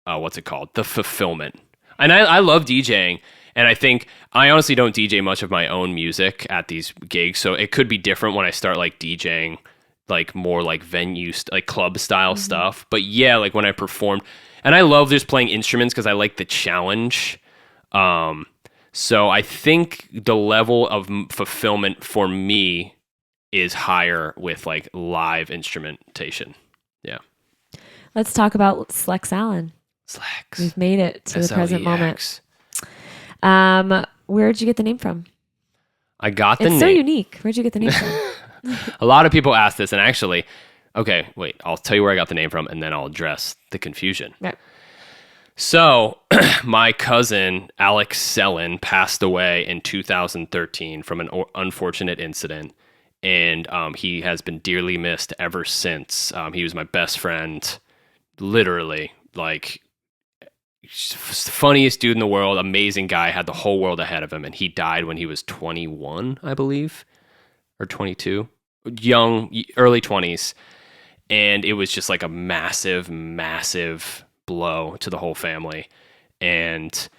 Speaker 1: what's it called? The fulfillment. And I love DJing, and I think I honestly don't DJ much of my own music at these gigs, so it could be different when I start like DJing like more like venue like club style stuff. But yeah, like when I performed, and I love just playing instruments because I like the challenge. So I think the level of fulfillment for me is higher with like live instrumentation. Yeah.
Speaker 2: Let's talk about Slex Allen.
Speaker 1: Slex.
Speaker 2: We've made it to the present moment. Where'd you get the name from?
Speaker 1: I got the name.
Speaker 2: It's so unique. Where'd you get the name from?
Speaker 1: A lot of people ask this, and actually, okay, wait, I'll tell you where I got the name from, and then I'll address the confusion.
Speaker 2: Right.
Speaker 1: So, my cousin, Alex Allen, passed away in 2013 from an unfortunate incident, and he has been dearly missed ever since. He was my best friend, literally, like, funniest dude in the world, amazing guy, had the whole world ahead of him, and he died when he was 21, I believe, or 22, young, early 20s, and it was just like a massive, massive blow to the whole family. And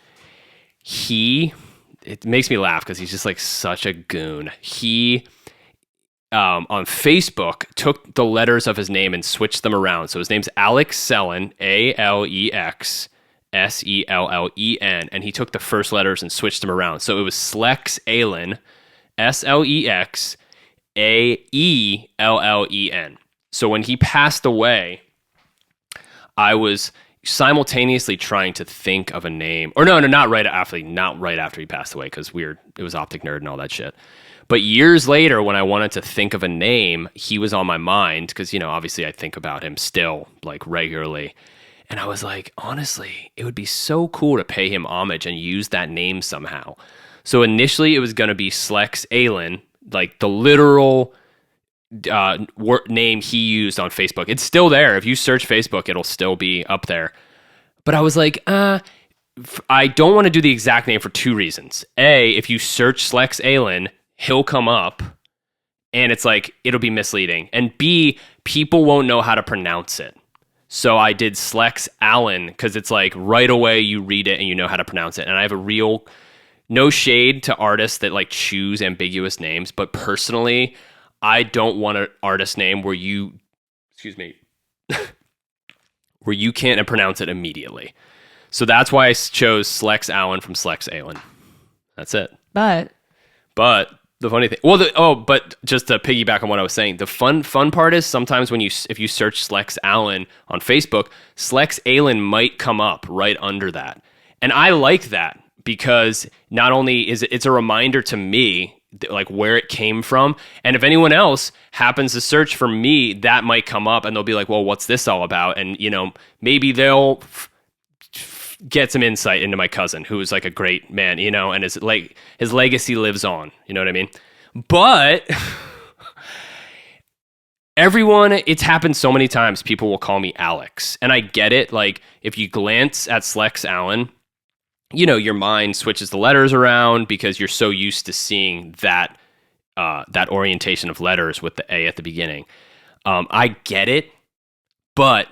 Speaker 1: it makes me laugh because he's just like such a goon. He on Facebook took the letters of his name and switched them around. So his name's Alex Sellen, Alex Sellen, and he took the first letters and switched them around. So it was Slex Allen, Slex Aellen. So when he passed away, I was simultaneously trying to think of a name, or no, not right after he passed away, because it was Optic Nerd and all that shit. But years later, when I wanted to think of a name, he was on my mind, because, you know, obviously I think about him still, like, regularly. And I was like, honestly, it would be so cool to pay him homage and use that name somehow. So initially it was going to be Slex Allen, like the literal name he used on Facebook. It's still there. If you search Facebook, it'll still be up there. But I was like, I don't want to do the exact name for two reasons. A, if you search Slex Allen, he'll come up, and it's like, it'll be misleading. And B, people won't know how to pronounce it. So I did Slex Allen because it's like right away you read it and you know how to pronounce it. And I have a real, no shade to artists that like choose ambiguous names, but personally, I don't want an artist name where you can't pronounce it immediately. So that's why I chose Slex Allen from Slex Allen. That's it. But the funny thing, but just to piggyback on what I was saying, the fun part is sometimes if you search Slex Allen on Facebook, Slex Allen might come up right under that. And I like that because not only is it's a reminder to me like where it came from, and if anyone else happens to search for me, that might come up and they'll be like, well, what's this all about? And, you know, maybe they'll get some insight into my cousin, who is like a great man, you know, and his legacy lives on, you know what I mean? But it's happened so many times, people will call me Alex, and I get it. Like, if you glance at Slex Allen, you know, your mind switches the letters around because you're so used to seeing that orientation of letters with the A at the beginning. I get it, but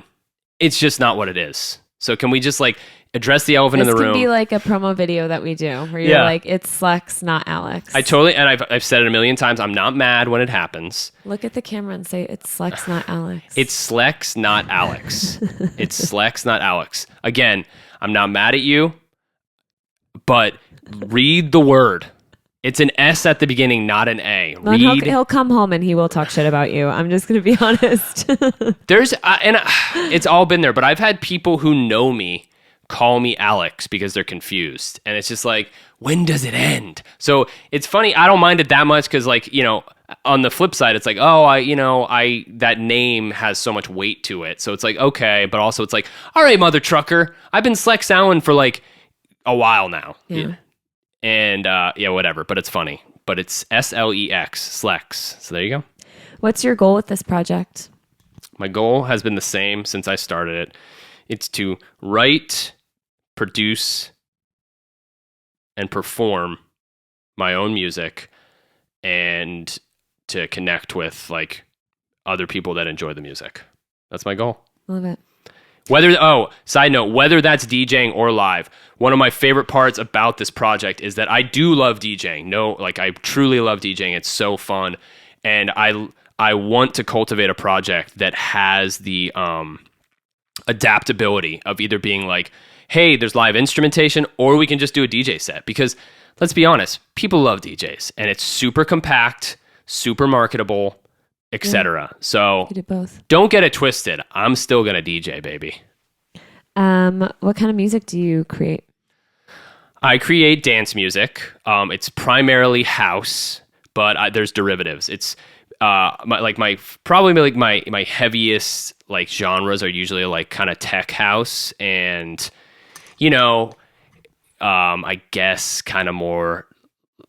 Speaker 1: it's just not what it is. So can we just like address the elephant in the room?
Speaker 2: This could be like a promo video that we do where you're like, it's Slex, not Alex.
Speaker 1: I've said it a million times. I'm not mad when it happens.
Speaker 2: Look at the camera and say, it's Slex, not Alex.
Speaker 1: It's Slex, not Alex. It's Slex, not Alex. Again, I'm not mad at you, but read the word. It's an S at the beginning, not an A.
Speaker 2: Well, he'll come home and he will talk shit about you. I'm just going to be honest.
Speaker 1: It's all been there, but I've had people who know me call me Alex because they're confused. And it's just like, when does it end? So it's funny. I don't mind it that much because, like, you know, on the flip side, it's like, that name has so much weight to it. So it's like, okay. But also it's like, all right, mother trucker, I've been Slex Allen for like a while now.
Speaker 2: Yeah.
Speaker 1: And whatever. But it's funny. But it's Slex, Slex. So there you go.
Speaker 2: What's your goal with this project?
Speaker 1: My goal has been the same since I started it. It's to write, produce, and perform my own music and to connect with like other people that enjoy the music. That's my goal.
Speaker 2: Love it.
Speaker 1: Side note, whether that's DJing or live, one of my favorite parts about this project is that I do love DJing. I truly love DJing. It's so fun. And I want to cultivate a project that has the adaptability of either being like, hey, there's live instrumentation, or we can just do a DJ set. Because let's be honest, people love DJs, and it's super compact, super marketable, etc. So
Speaker 2: You did both.
Speaker 1: don't get it twisted. I'm still gonna DJ, baby.
Speaker 2: What kind of music do you create?
Speaker 1: I create dance music. It's primarily house, but there's derivatives. It's my heaviest like genres are usually like kind of tech house and I guess kind of more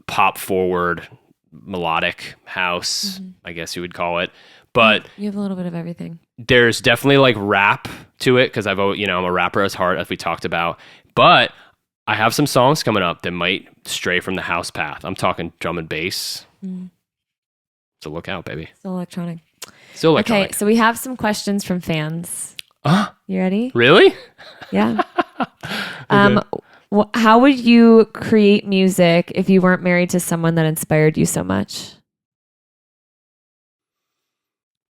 Speaker 1: pop forward melodic house, I guess you would call it. But
Speaker 2: You have a little bit of everything.
Speaker 1: there's definitely like rap to it because I'm a rapper as heart, as we talked about. But I have some songs coming up that might stray from the house path. I'm talking drum and bass. So look out, baby.
Speaker 2: Still electronic.
Speaker 1: Still electronic.
Speaker 2: Okay, so we have some questions from fans. You ready?
Speaker 1: Really?
Speaker 2: Yeah. How would you create music if you weren't married to someone that inspired you so much?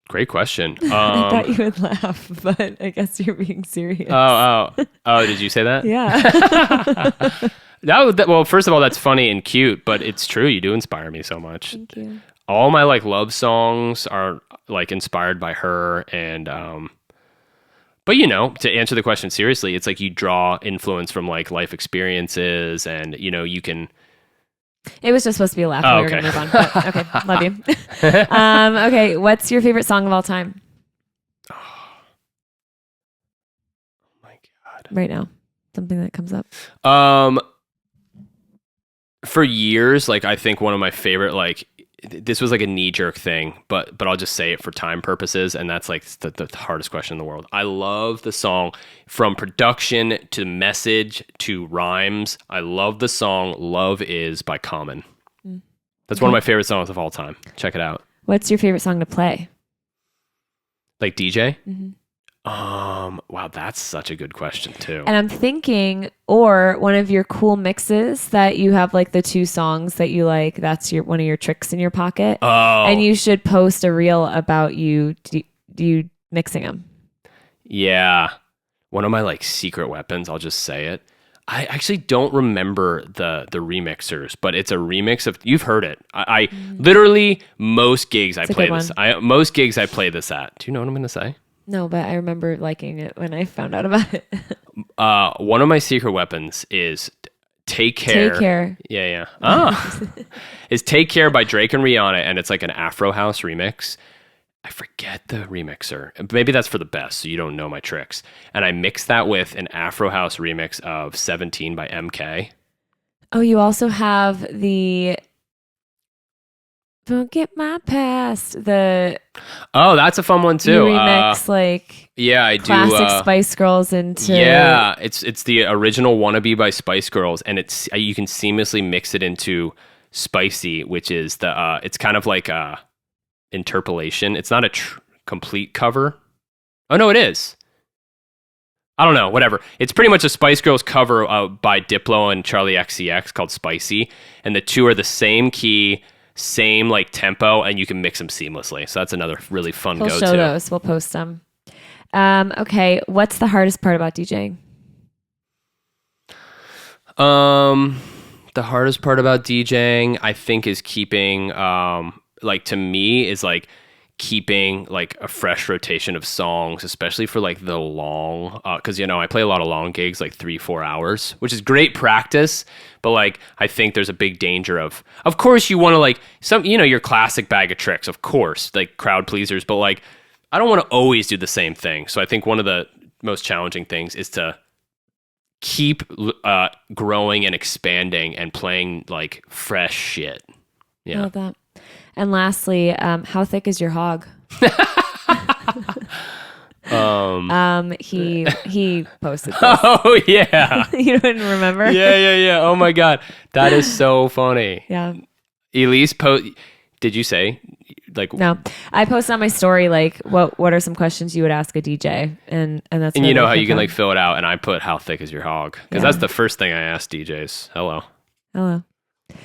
Speaker 1: Great question.
Speaker 2: I thought you would laugh, but I guess you're being serious.
Speaker 1: Oh, did you say that?
Speaker 2: Yeah.
Speaker 1: Well, first of all, that's funny and cute, but it's true. You do inspire me so much.
Speaker 2: Thank you.
Speaker 1: All my like love songs are like inspired by her. And, but to answer the question seriously, it's like you draw influence from like life experiences and, you can.
Speaker 2: It was just supposed to be a laugh.
Speaker 1: Oh,
Speaker 2: We were
Speaker 1: okay.
Speaker 2: going to move on. But, okay. Love you. Okay. What's your favorite song of all time
Speaker 1: Oh my God.
Speaker 2: right now? Something that comes up.
Speaker 1: For years, like I think one of my favorite, like this was like a knee jerk thing, but I'll just say it for time purposes. And that's like the hardest question in the world. I love the song from production to message to rhymes. I love the song Love Is by Common. That's one of my favorite songs of all time. Check it out.
Speaker 2: What's your favorite song to play?
Speaker 1: Like DJ? Wow, that's such a good question too.
Speaker 2: And I'm thinking, or one of your cool mixes that you have like the two songs that you like, that's one of your tricks in your pocket.
Speaker 1: Oh.
Speaker 2: And you should post a reel about you mixing them.
Speaker 1: Yeah. One of my like secret weapons, I'll just say it. I actually don't remember the remixers, but it's a remix of, you've heard it. I literally most gigs I play this. Most gigs I play this at. Do you know what I'm going to say?
Speaker 2: No, but I remember liking it when I found out about it.
Speaker 1: One of my secret weapons is Take Care.
Speaker 2: Take Care.
Speaker 1: Yeah. Is Take Care by Drake and Rihanna, and it's like an Afro House remix. I forget the remixer. Maybe that's for the best, so you don't know my tricks. And I mixed that with an Afro House remix of 17 by MK.
Speaker 2: Oh, you also have the Forget My Past.
Speaker 1: That's a fun one too.
Speaker 2: You remix
Speaker 1: I
Speaker 2: classic
Speaker 1: do.
Speaker 2: Spice Girls into
Speaker 1: It's the original Wannabe by Spice Girls, and you can seamlessly mix it into Spicy, which is it's kind of like a interpolation. It's not a complete cover. Oh no, it is. I don't know, whatever. It's pretty much a Spice Girls cover by Diplo and Charlie XCX called Spicy, and the two are the same key, same like tempo, and you can mix them seamlessly. So that's another really fun
Speaker 2: We'll
Speaker 1: go-to.
Speaker 2: show those. We'll post them. Okay, what's the hardest part about DJing?
Speaker 1: The hardest part about DJing, I think, is keeping to me is like keeping like a fresh rotation of songs, especially for like the long, because I play a lot of long gigs, like 3-4 hours, which is great practice, but like I think there's a big danger of course you want to like your classic bag of tricks, of course, like crowd pleasers, but like I don't want to always do the same thing. So I think one of the most challenging things is to keep growing and expanding and playing like fresh shit.
Speaker 2: I love that. And lastly, how thick is your hog? He posted this.
Speaker 1: Oh yeah.
Speaker 2: You didn't remember?
Speaker 1: Yeah. Oh my God. That is so funny.
Speaker 2: Yeah.
Speaker 1: Elyse did you say like
Speaker 2: No, I posted on my story like what are some questions you would ask a DJ, and that's
Speaker 1: and you know how you can
Speaker 2: come.
Speaker 1: like fill it out, and I put how thick is your hog because that's the first thing I ask DJs. Hello.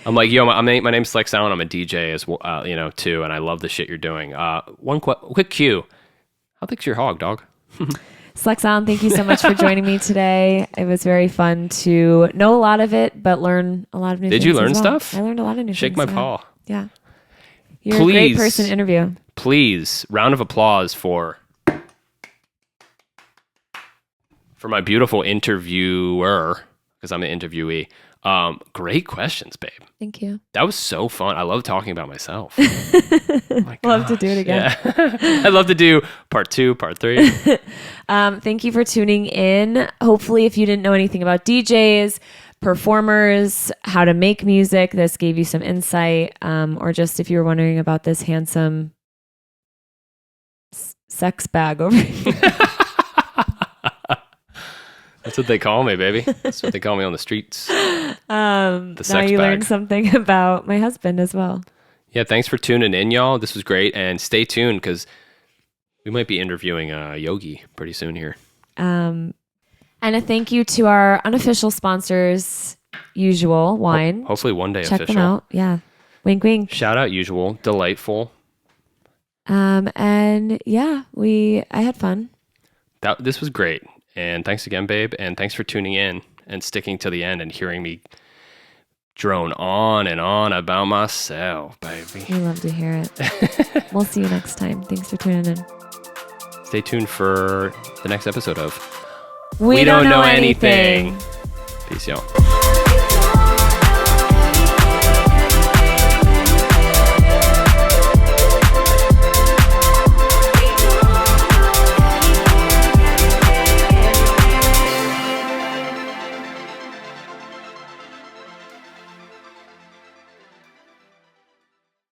Speaker 1: I'm like, yo, my name's Slex Allen. I'm a DJ as well, too, and I love the shit you're doing. One quick cue. How thick's your hog, dog?
Speaker 2: Slex Allen, thank you so much for joining me today. It was very fun to know a lot of it, but learn a lot of new things.
Speaker 1: Did you learn
Speaker 2: as well.
Speaker 1: stuff?
Speaker 2: I learned a lot of new things.
Speaker 1: Shake my paw.
Speaker 2: Yeah. You're a great person to interview.
Speaker 1: Please, round of applause for my beautiful interviewer, because I'm the interviewee. Great questions, babe.
Speaker 2: Thank you.
Speaker 1: That was so fun. I love talking about myself.
Speaker 2: Love to do it again.
Speaker 1: Yeah. I'd love to do part 2, part 3.
Speaker 2: Thank you for tuning in. Hopefully, if you didn't know anything about DJs, performers, how to make music, this gave you some insight. Or just if you were wondering about this handsome sex bag over here.
Speaker 1: That's what they call me, baby. That's what they call me on the streets. The sex
Speaker 2: now you
Speaker 1: bag.
Speaker 2: learned something about my husband as well.
Speaker 1: Yeah, thanks for tuning in, y'all. This was great. And stay tuned because we might be interviewing Yogi pretty soon here.
Speaker 2: And a thank you to our unofficial sponsors, Usual Wine.
Speaker 1: Hopefully one day
Speaker 2: Check
Speaker 1: official.
Speaker 2: them out. Yeah. Wink, wink.
Speaker 1: Shout out Usual. Delightful.
Speaker 2: And yeah, I had fun.
Speaker 1: This was great. And thanks again, babe. And thanks for tuning in and sticking to the end and hearing me drone on and on about myself, baby.
Speaker 2: We love to hear it. We'll see you next time. Thanks for tuning in.
Speaker 1: Stay tuned for the next episode of
Speaker 2: We Don't Know Anything.
Speaker 1: Peace, y'all.